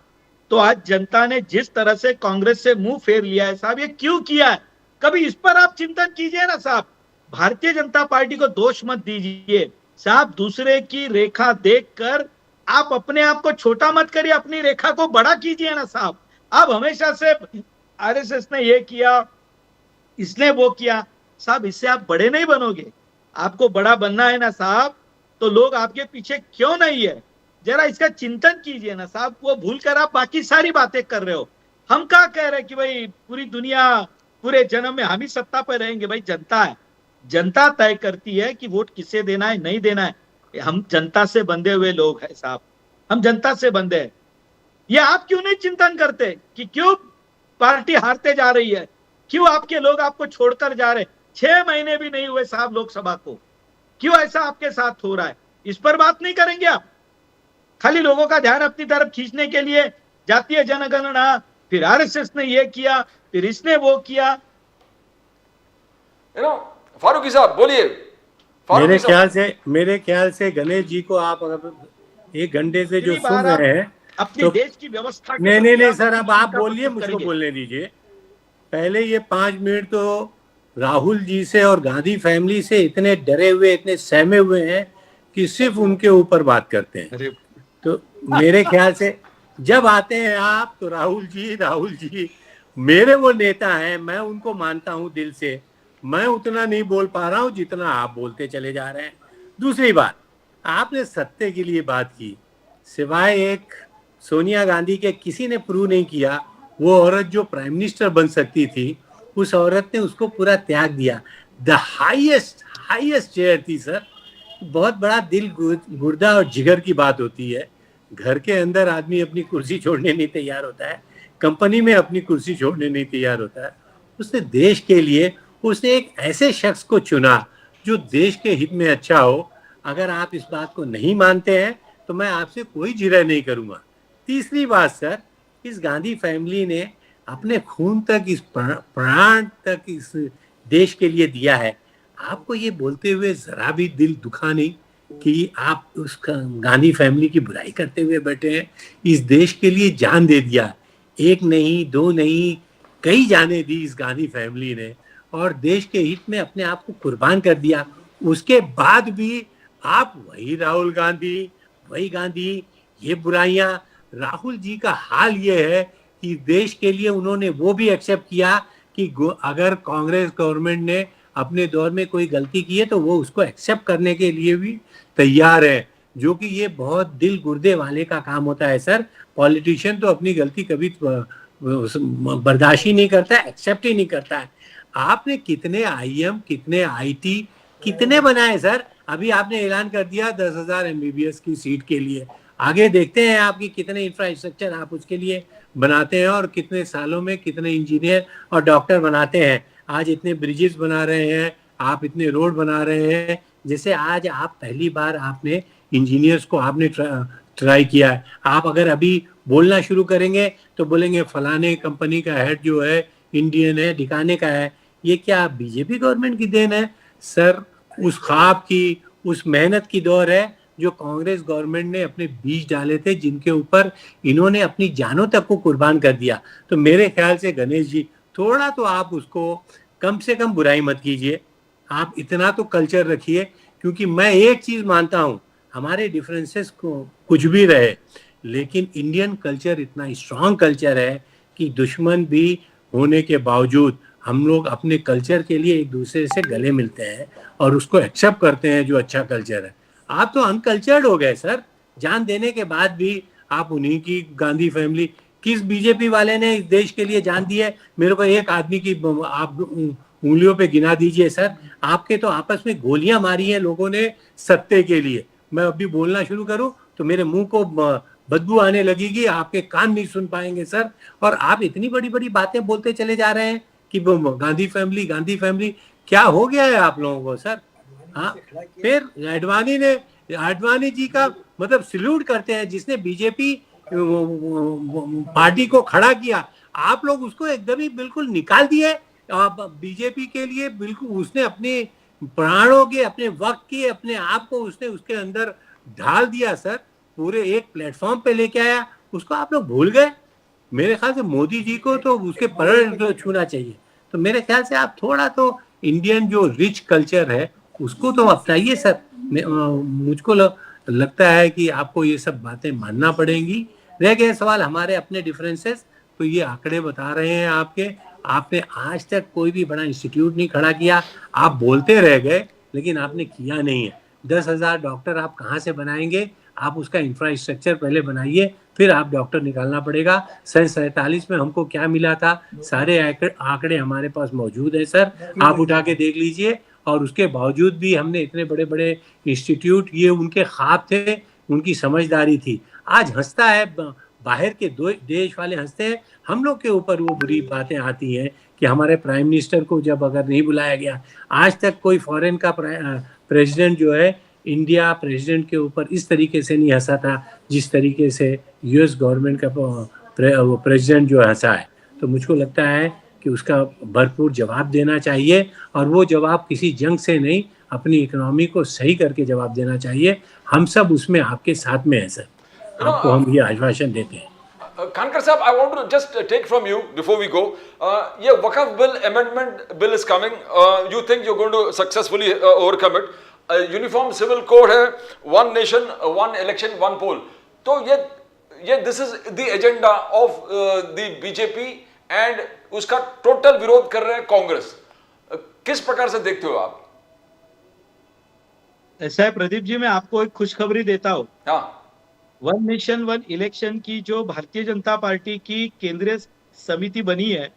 तो आज जनता ने जिस तरह से कांग्रेस से मुंह फेर लिया है साहब, ये क्यों किया है, कभी इस पर आप चिंतन कीजिए ना साहब। भारतीय जनता पार्टी को दोष मत दीजिए साहब, दूसरे की रेखा देखकर आप अपने आप को छोटा मत करिए, अपनी रेखा को बड़ा कीजिए ना साहब। आप हमेशा से आरएसएस ने ये किया, इसने वो किया साहब, इससे आप बड़े नहीं बनोगे। आपको बड़ा बनना है ना साहब, तो लोग आपके पीछे क्यों नहीं है, जरा इसका चिंतन कीजिए ना साहब। वो भूल कर आप बाकी सारी बातें कर रहे हो। हम क्या कह रहे हैं कि भाई पूरी दुनिया पूरे जन्म में हम ही सत्ता पर रहेंगे, भाई जनता है, जनता तय करती है कि वोट किसे देना है नहीं देना है। हम जनता से बंधे हुए लोग हैं साहब, हम जनता से बंधे हैं। ये आप क्यों नहीं चिंतन करते कि क्यों पार्टी हारते जा रही है, क्यों आपके लोग आपको छोड़कर जा रहे हैं। 6 महीने भी नहीं हुए साहब लोकसभा को, क्यों ऐसा आपके साथ हो रहा है, इस पर बात नहीं करेंगे आप। खाली लोगों का ध्यान अपनी तरफ खींचने के लिए जातीय जनगणना, फिर आरएसएस ने ये किया, फिर इसने वो किया। फारूकी साहब बोलिए। मेरे ख्याल से गणेश जी को आप अगर 1 घंटे से जो सुन रहे हैं अपनी तो देश की व्यवस्था नहीं सर, अब आप बोलिए, मुझको बोलने दीजिए। पहले ये 5 मिनट तो राहुल जी से और गांधी फैमिली से इतने डरे हुए, इतने सहमे हुए हैं कि सिर्फ उनके ऊपर बात करते हैं। तो मेरे ख्याल से जब आते हैं आप तो राहुल जी मेरे वो नेता हैं, मैं उनको मानता हूं दिल से। मैं उतना नहीं बोल पा रहा हूं जितना आप बोलते चले जा रहे हैं। दूसरी बात, आपने सत्य के लिए बात की, सिवाय एक सोनिया गांधी के किसी ने प्रूव नहीं किया वो औरत जो प्राइम मिनिस्टर बन सकती थी, उस औरत ने उसको पूरा त्याग दिया। द हाईएस्ट चेयर थी सर। बहुत बड़ा दिल गुर्दा और जिगर की बात होती है। घर के अंदर आदमी अपनी कुर्सी छोड़ने नहीं तैयार होता है, कंपनी में अपनी कुर्सी छोड़ने नहीं तैयार होता है। उसने देश के लिए उसने एक ऐसे शख्स को चुना जो देश के हित में अच्छा हो। अगर आप इस बात को नहीं मानते हैं तो मैं आपसे कोई जिरह नहीं करूंगा। तीसरी बात सर, इस गांधी फैमिली ने अपने खून तक, इस प्राण तक इस देश के लिए दिया है। आपको ये बोलते हुए जरा भी दिल दुखा नहीं कि आप उस गांधी फैमिली की बुराई करते हुए बैठे हैं। इस देश के लिए जान दे दिया, 1 नहीं 2 नहीं, कई जानें दी इस गांधी फैमिली ने, और देश के हित में अपने आप को कुर्बान कर दिया। उसके बाद भी आप वही राहुल गांधी, वही गांधी, ये बुराइयां। राहुल जी का हाल ये है कि देश के लिए उन्होंने वो भी एक्सेप्ट किया कि अगर कांग्रेस गवर्नमेंट ने अपने दौर में कोई गलती की है तो वो उसको एक्सेप्ट करने के लिए भी तैयार है, जो कि ये बहुत दिल गुर्दे वाले का काम होता है सर। पॉलिटिशियन तो अपनी गलती कभी बर्दाश्त ही नहीं करता, एक्सेप्ट ही नहीं करता है। आपने कितने आईएम, कितने आईटी, कितने बनाए सर। अभी आपने ऐलान कर दिया 10,000 MBBS की सीट के लिए। आगे देखते हैं आपकी कितने इंफ्रास्ट्रक्चर आप उसके लिए बनाते हैं और कितने सालों में कितने इंजीनियर और डॉक्टर बनाते हैं। आज इतने ब्रिजेस बना रहे हैं, आप इतने रोड बना रहे हैं। जैसे आज आप पहली बार आपने इंजीनियर्स को आपने ट्राई किया है। आप अगर अभी बोलना शुरू करेंगे तो बोलेंगे फलाने कंपनी का हेड जो है इंडियन है, दिखाने का है। ये क्या बीजेपी गवर्नमेंट की देन है सर? उस ख्वाब की, उस मेहनत की दौर है जो कांग्रेस गवर्नमेंट ने अपने बीज डाले थे, जिनके ऊपर इन्होंने अपनी जानों तक को कुर्बान कर दिया। तो मेरे ख्याल से गणेश जी, थोड़ा तो आप उसको कम से कम बुराई मत कीजिए, आप इतना तो कल्चर रखिए। क्योंकि मैं एक चीज मानता हूं, हमारे डिफरेंसेस को कुछ भी रहे, लेकिन इंडियन कल्चर इतना स्ट्रांग कल्चर है कि दुश्मन भी होने के बावजूद हम लोग अपने कल्चर के लिए एक दूसरे से गले मिलते हैं और उसको एक्सेप्ट करते हैं, जो अच्छा कल्चर है। आप तो अनकल्चर्ड हो गए सर, जान देने के बाद भी आप उन्हीं की गांधी फैमिली, किस बीजेपी वाले ने इस देश के लिए जान दी है? मेरे को एक आदमी की आप उंगलियों पे गिना दीजिए सर। आपके तो आपस में गोलियां मारी हैं लोगों ने सत्ते के लिए। मैं अभी बोलना शुरू करूं तो मेरे मुंह को बदबू आने लगेगी, आपके कान नहीं सुन पाएंगे सर। और आप इतनी बड़ी बड़ी बातें बोलते चले जा रहे हैं कि गांधी फैमिली, गांधी फैमिली, क्या हो गया है आप लोगों को सर? हाँ, फिर आडवाणी जी का मतलब सल्यूट करते हैं, जिसने बीजेपी पार्टी को खड़ा किया, आप लोग उसको एकदम ही बिल्कुल निकाल दिए। बीजेपी के लिए बिल्कुल उसने अपने प्राणों के, अपने वक्त के, अपने आप को उसने उसके अंदर ढाल दिया सर, पूरे एक प्लेटफॉर्म पे लेके आया, उसको आप लोग भूल गए। मेरे ख्याल से मोदी जी को तो उसके पैर छूना चाहिए। तो मेरे ख्याल से आप थोड़ा तो इंडियन जो रिच कल्चर है उसको तो अपनाइए सर। मुझको लगता है कि आपको ये सब बातें मानना पड़ेंगी। रह गए सवाल हमारे अपने डिफरेंसेस, तो ये आंकड़े बता रहे हैं आपने आज तक कोई भी बड़ा इंस्टीट्यूट नहीं खड़ा किया। आप बोलते रह गए लेकिन आपने किया नहीं है। 10,000 डॉक्टर आप कहाँ से बनाएंगे? आप उसका इंफ्रास्ट्रक्चर पहले बनाइए, फिर आप डॉक्टर निकालना पड़ेगा। सन 47 में हमको क्या मिला था, सारे आंकड़े हमारे पास मौजूद है सर, आप उठा के देख लीजिए। और उसके बावजूद भी हमने इतने बड़े बड़े इंस्टीट्यूट, ये उनके ख्वाब थे, उनकी समझदारी थी। आज हंसता है, बाहर के देश वाले हंसते हैं, हम लोग के ऊपर वो बुरी बातें आती हैं कि हमारे प्राइम मिनिस्टर को जब अगर नहीं बुलाया गया। आज तक कोई फॉरेन का प्रेसिडेंट जो है, इंडिया प्रेसिडेंट के ऊपर इस तरीके से नहीं हंसा था जिस तरीके से यूएस गवर्नमेंट का प्रेसिडेंट जो हंसा है। तो मुझको लगता है कि उसका भरपूर जवाब देना चाहिए, और वो जवाब किसी जंग से नहीं, अपनी इकोनॉमी को सही करके जवाब देना चाहिए। हम सब उसमें आपके साथ में हैं सर, आपको हम ये आश्वासन देते हैं। Kankar Sahab, I want to just take from you before we go. Yeah, Waqf bill amendment bill is coming. You think you're going to successfully overcome it? Uniform civil code है, one nation, one election, one poll. तो ये this is the agenda of the BJP and उसका total विरोध कर रहे हैं कांग्रेस। किस प्रकार से देखते हो आप? ऐसा है प्रदीप जी, मैं आपको एक खुशखबरी देता हूँ। हाँ, वन नेशन वन इलेक्शन की जो भारतीय जनता पार्टी की केंद्रीय समिति बनी है,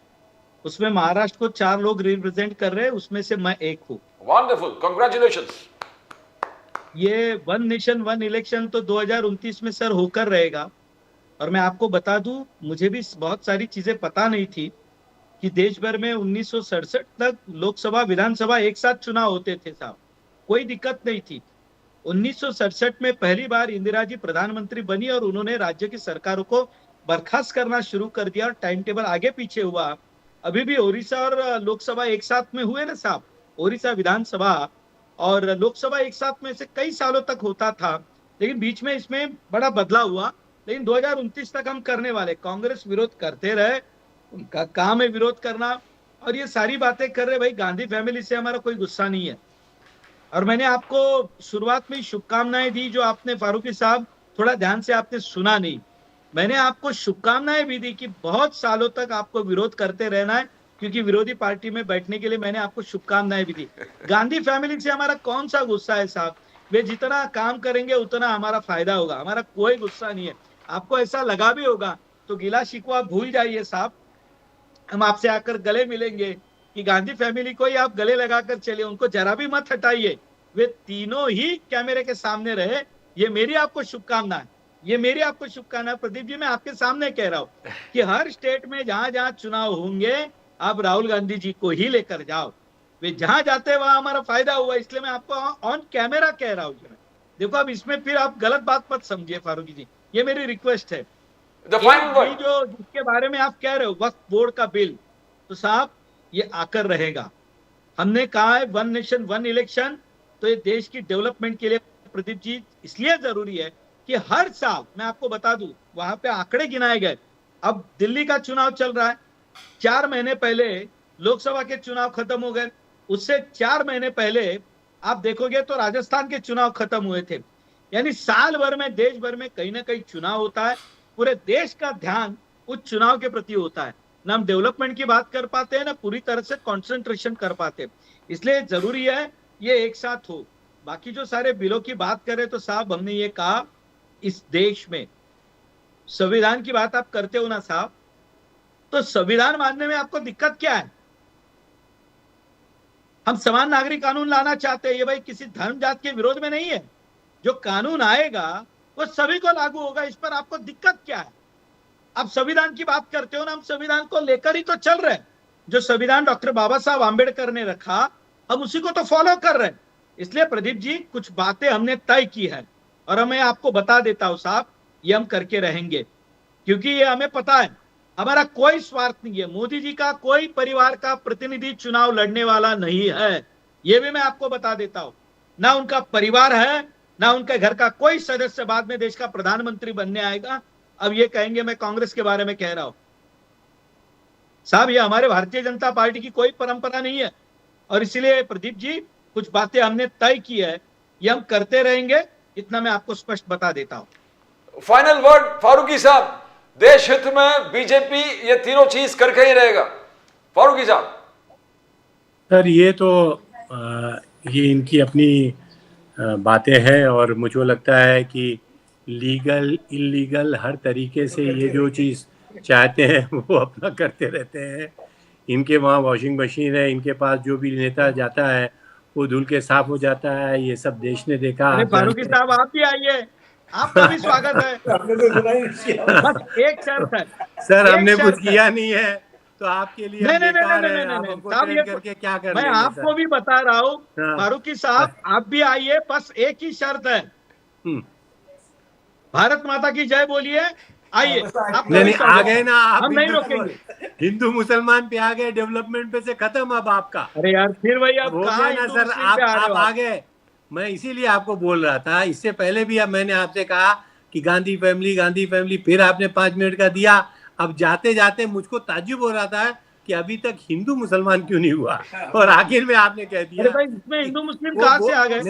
उसमें महाराष्ट्र को 4 लोग रिप्रेजेंट कर रहे हैं, उसमें से मैं एक हूँ। Wonderful, congratulations. ये वन नेशन वन इलेक्शन तो 2029 में सर होकर रहेगा। और मैं आपको बता दूं, मुझे भी बहुत सारी चीजें पता नहीं थी कि देश भर में 1967 तक लोकसभा विधानसभा एक साथ चुनाव होते थे साहब, कोई दिक्कत नहीं थी। 1967 में पहली बार इंदिरा जी प्रधानमंत्री बनी और उन्होंने राज्य की सरकारों को बर्खास्त करना शुरू कर दिया, और टाइम टेबल आगे पीछे हुआ। अभी भी ओडिशा और लोकसभा एक साथ में हुए ना साहब, ओडिशा विधानसभा और लोकसभा एक साथ में से कई सालों तक होता था, लेकिन बीच में इसमें बड़ा बदलाव हुआ। लेकिन 2029 तक हम करने वाले। कांग्रेस विरोध करते रहे, उनका काम है विरोध करना, और ये सारी बातें कर रहे। भाई, गांधी फैमिली से हमारा कोई गुस्सा नहीं है। और मैंने आपको शुरुआत में शुभकामनाएं दी, जो आपने फारूकी साहब थोड़ा ध्यान से आपने सुना नहीं। मैंने आपको शुभकामनाएं भी दी कि बहुत सालों तक आपको विरोध करते रहना है, क्योंकि विरोधी पार्टी में बैठने के लिए मैंने आपको शुभकामनाएं भी दी। गांधी फैमिली से हमारा कौन सा गुस्सा है साहब? वे जितना काम करेंगे उतना हमारा फायदा होगा, हमारा कोई गुस्सा नहीं है। आपको ऐसा लगा भी होगा तो गिला शिकवा भूल जाइए साहब, हम आपसे आकर गले मिलेंगे कि गांधी फैमिली को ही आप गले लगाकर चलिए, उनको जरा भी मत हटाइए, वे तीनों ही कैमरे के सामने रहे। ये मेरी आपको शुभकामना है, ये मेरी आपको शुभकामना है। प्रदीप जी, मैं आपके सामने कह रहा हूँ कि हर स्टेट में जहां जहां चुनाव होंगे, आप राहुल गांधी जी को ही लेकर जाओ। वे जहां जाते हैं वहां हमारा फायदा हुआ, इसलिए मैं आपको ऑन कैमरा कह रहा हूँ। देखो, अब इसमें फिर आप गलत बात मत समझिए फारूकी जी, ये मेरी रिक्वेस्ट है। जो जिसके बारे में आप कह रहे हो, वक्फ बोर्ड का बिल, तो साहब ये आकर रहेगा। हमने कहा है वन नेशन वन इलेक्शन, तो ये देश की डेवलपमेंट के लिए प्रदीप जी इसलिए जरूरी है कि हर साल, मैं आपको बता दूं, वहां पे आंकड़े गिनाए गए। अब दिल्ली का चुनाव चल रहा है, 4 महीने पहले लोकसभा के चुनाव खत्म हो गए, उससे 4 महीने पहले आप देखोगे तो राजस्थान के चुनाव खत्म हुए थे। यानी साल भर में देश भर में कहीं ना कहीं चुनाव होता है, पूरे देश का ध्यान उस चुनाव के प्रति होता है। ना हम डेवलपमेंट की बात कर पाते हैं, ना पूरी तरह से कंसंट्रेशन कर पाते, इसलिए जरूरी है ये एक साथ हो। बाकी जो सारे बिलों की बात करें तो साहब हमने ये कहा, इस देश में संविधान की बात आप करते हो ना साहब, तो संविधान मानने में आपको दिक्कत क्या है? हम समान नागरिक कानून लाना चाहते हैं, ये भाई किसी धर्म जात के विरोध में नहीं है। जो कानून आएगा वो सभी को लागू होगा, इस पर आपको दिक्कत क्या है? आप संविधान की बात करते हो ना, हम संविधान को लेकर ही तो चल रहे हैं। जो संविधान डॉक्टर बाबा साहब आंबेडकर ने रखा, हम उसी को तो फॉलो कर रहे हैं। इसलिए प्रदीप जी कुछ बातें हमने तय की है और मैं आपको बता देता हूं साहब, ये हम करके रहेंगे, क्योंकि ये हमें पता है हमारा कोई स्वार्थ नहीं है। मोदी जी का कोई परिवार का प्रतिनिधि चुनाव लड़ने वाला नहीं है, ये भी मैं आपको बता देता हूं। ना उनका परिवार है, ना उनके घर का कोई सदस्य बाद में देश का प्रधानमंत्री बनने आएगा। अब ये कहेंगे मैं कांग्रेस के बारे में कह रहा हूं साहब, ये हमारे भारतीय जनता पार्टी की कोई परंपरा नहीं है। और इसलिए प्रदीप जी कुछ बातें हमने तय की है, ये हम करते रहेंगे, इतना मैं आपको स्पष्ट बता देता हूं। फाइनल वर्ड फारूकी साहब, देश हित में बीजेपी ये तीनों चीज करके ही रहेगा। फारूकी साहब। सर ये तो ये इनकी अपनी बातें हैं और मुझे लगता है कि लीगल इलीगल हर तरीके से ये जो चीज़ चाहते हैं वो अपना करते रहते हैं। इनके वहाँ वॉशिंग मशीन है, इनके पास जो भी नेता जाता है वो धुल के साफ हो जाता है, ये सब देश ने देखा। अरे फारूकी साहब आप भी आइए, आपका भी स्वागत है। आपने तो सुना ही नहीं। बस एक शर्त है सर, एक हमने शर्त कुछ है। किया नहीं है तो आपके लिए नहीं हम नहीं बेकार नहीं हैं, नहीं आप नहीं हमको साहब, ट्रेन ये करके क्या कर मैं लेंगे आपको सर? भी बता रहा हूँ हाँ। फारूकी साहब, आप भी आइए, बस एक ही शर्त है, भारत माता की जय बोलिए, आइए। आपका नहीं भी नहीं, आ स्वागत गए है। ना आप, हम नहीं रोकेंगे। हिंदू मुसलमान पे आ गए, डेवलपमेंट पे से खत्म अब आपका। अरे यार फिर वही, अब अब हो कहाँ गया ना हिंदू सर, मुस्लिम पे आ रहे आप हो आ आप? गए। मैं इसीलिए आपको बोल रहा था, इससे पहले भी अब मैंने आपसे कहा कि गांधी फैमिली, फिर आपने 5 मिनट का दिया। अब जाते जाते मुझको ताज्जुब हो रहा था कि अभी तक हिंदू मुसलमान क्यों नहीं हुआ, और आखिर में आपने कह दिया। अरे भाई इसमें हिंदू मुस्लिम वो- कहाँ वो- से आ गए?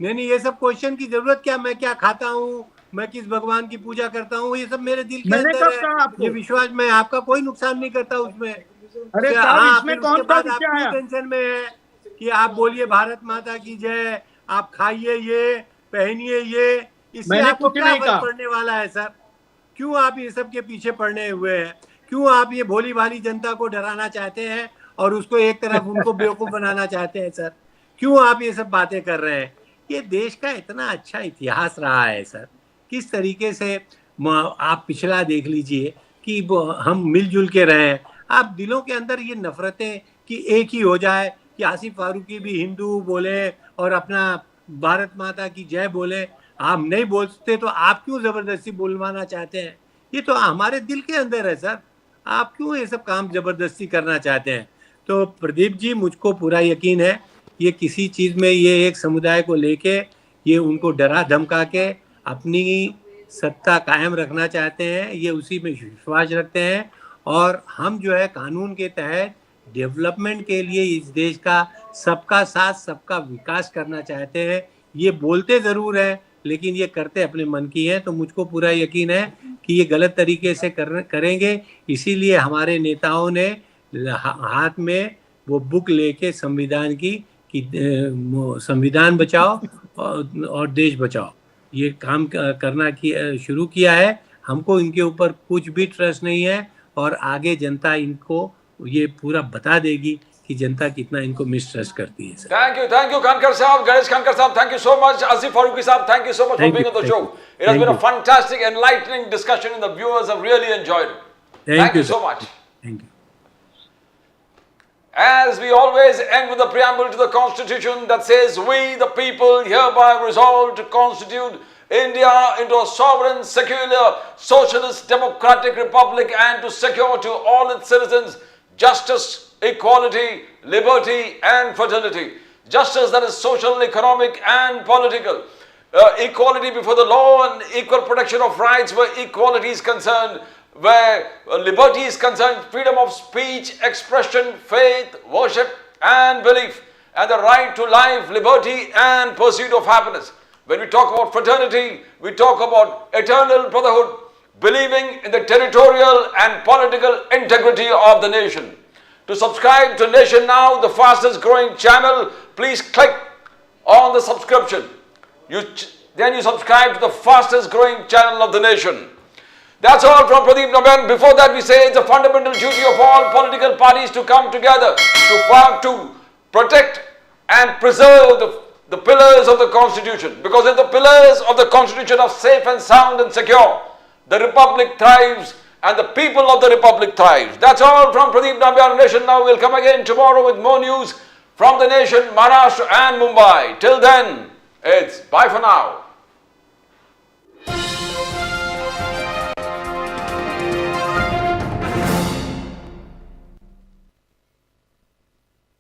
नहीं, ये सब क्वेश्चन की जरूरत क्या? मैं क्या खाता हूँ, मैं किस भगवान की पूजा करता हूँ, ये सब मेरे दिल के मैंने अंदर कब है। कहा आपको? ये विश्वास में आपका कोई नुकसान नहीं करता उसमें। अरे साहब हाँ, इसमें फिर कौन उसके सा बाद आप विषय क्यों आया? टेंशन में है कि आप बोलिए भारत माता की जय, आप खाइए ये, पहनिए ये, इससे मैंने आपको कुछ क्या नहीं फर्क कहा। पड़ने वाला है सर? क्यों आप ये सब के पीछे पड़ने हुए हैं? क्यों आप ये भोली भाली जनता को डराना चाहते हैं और उसको एक तरफ उनको बेवकूफ बनाना चाहते हैं सर? क्यों आप ये सब बातें कर रहे हैं? ये देश का इतना अच्छा इतिहास रहा है सर, किस तरीके से आप पिछला देख लीजिए कि हम मिलजुल के रहे। आप दिलों के अंदर ये नफरतें कि एक ही हो जाए कि आसिफ फारूकी भी हिंदू बोले और अपना भारत माता की जय बोले, आप नहीं बोलते तो आप क्यों जबरदस्ती बोलवाना चाहते हैं? ये तो हमारे दिल के अंदर है सर, आप क्यों ये सब काम जबरदस्ती करना चाहते हैं? तो प्रदीप जी, मुझको पूरा यकीन है ये किसी चीज़ में, ये एक समुदाय को लेके ये उनको डरा धमका के अपनी सत्ता कायम रखना चाहते हैं, ये उसी में विश्वास रखते हैं। और हम जो है कानून के तहत डेवलपमेंट के लिए इस देश का सबका साथ सबका विकास करना चाहते हैं। ये बोलते ज़रूर हैं लेकिन ये करते अपने मन की हैं। तो मुझको पूरा यकीन है कि ये गलत तरीके से करेंगे। इसीलिए हमारे नेताओं ने हाथ में वो बुक लेके संविधान की कि संविधान बचाओ और देश बचाओ, ये काम करना शुरू किया है। हमको इनके ऊपर कुछ भी ट्रस्ट नहीं है और आगे जनता इनको ये पूरा बता देगी कि जनता कितना इनको मिसट्रस्ट करती है। थैंक यू खानकर साहब, गणेश खानकर साहब, thank you so much. Asif Faruqi साहब, thank you so much for being on the show. It has been a fantastic, enlightening discussion and the viewers have really enjoyed it. Thank you so much. Thank you. As we always end with the preamble to the Constitution that says, we the people hereby resolve to constitute India into a sovereign, secular, socialist, democratic republic and to secure to all its citizens justice, equality, liberty and fraternity. justice that is social, economic and political, equality before the law and equal protection of rights where equality is concerned, where liberty is concerned, freedom of speech, expression, faith, worship and belief, and the right to life, liberty and pursuit of happiness. When we talk about fraternity, we talk about eternal brotherhood, believing in the territorial and political integrity of the nation. To subscribe to Nation Now, the fastest growing channel, please click on the subscription. Then you subscribe to the fastest growing channel of the nation. That's all from Pradeep Naban. Before that, we say it's a fundamental duty of all political parties to come together to protect and preserve the pillars of the Constitution. Because if the pillars of the Constitution are safe and sound and secure, the Republic thrives and the people of the Republic thrives. That's all from Pradeep Nabiar Nation Now. We'll come again tomorrow with more news from the nation, Maharashtra and Mumbai. Till then, it's bye for now.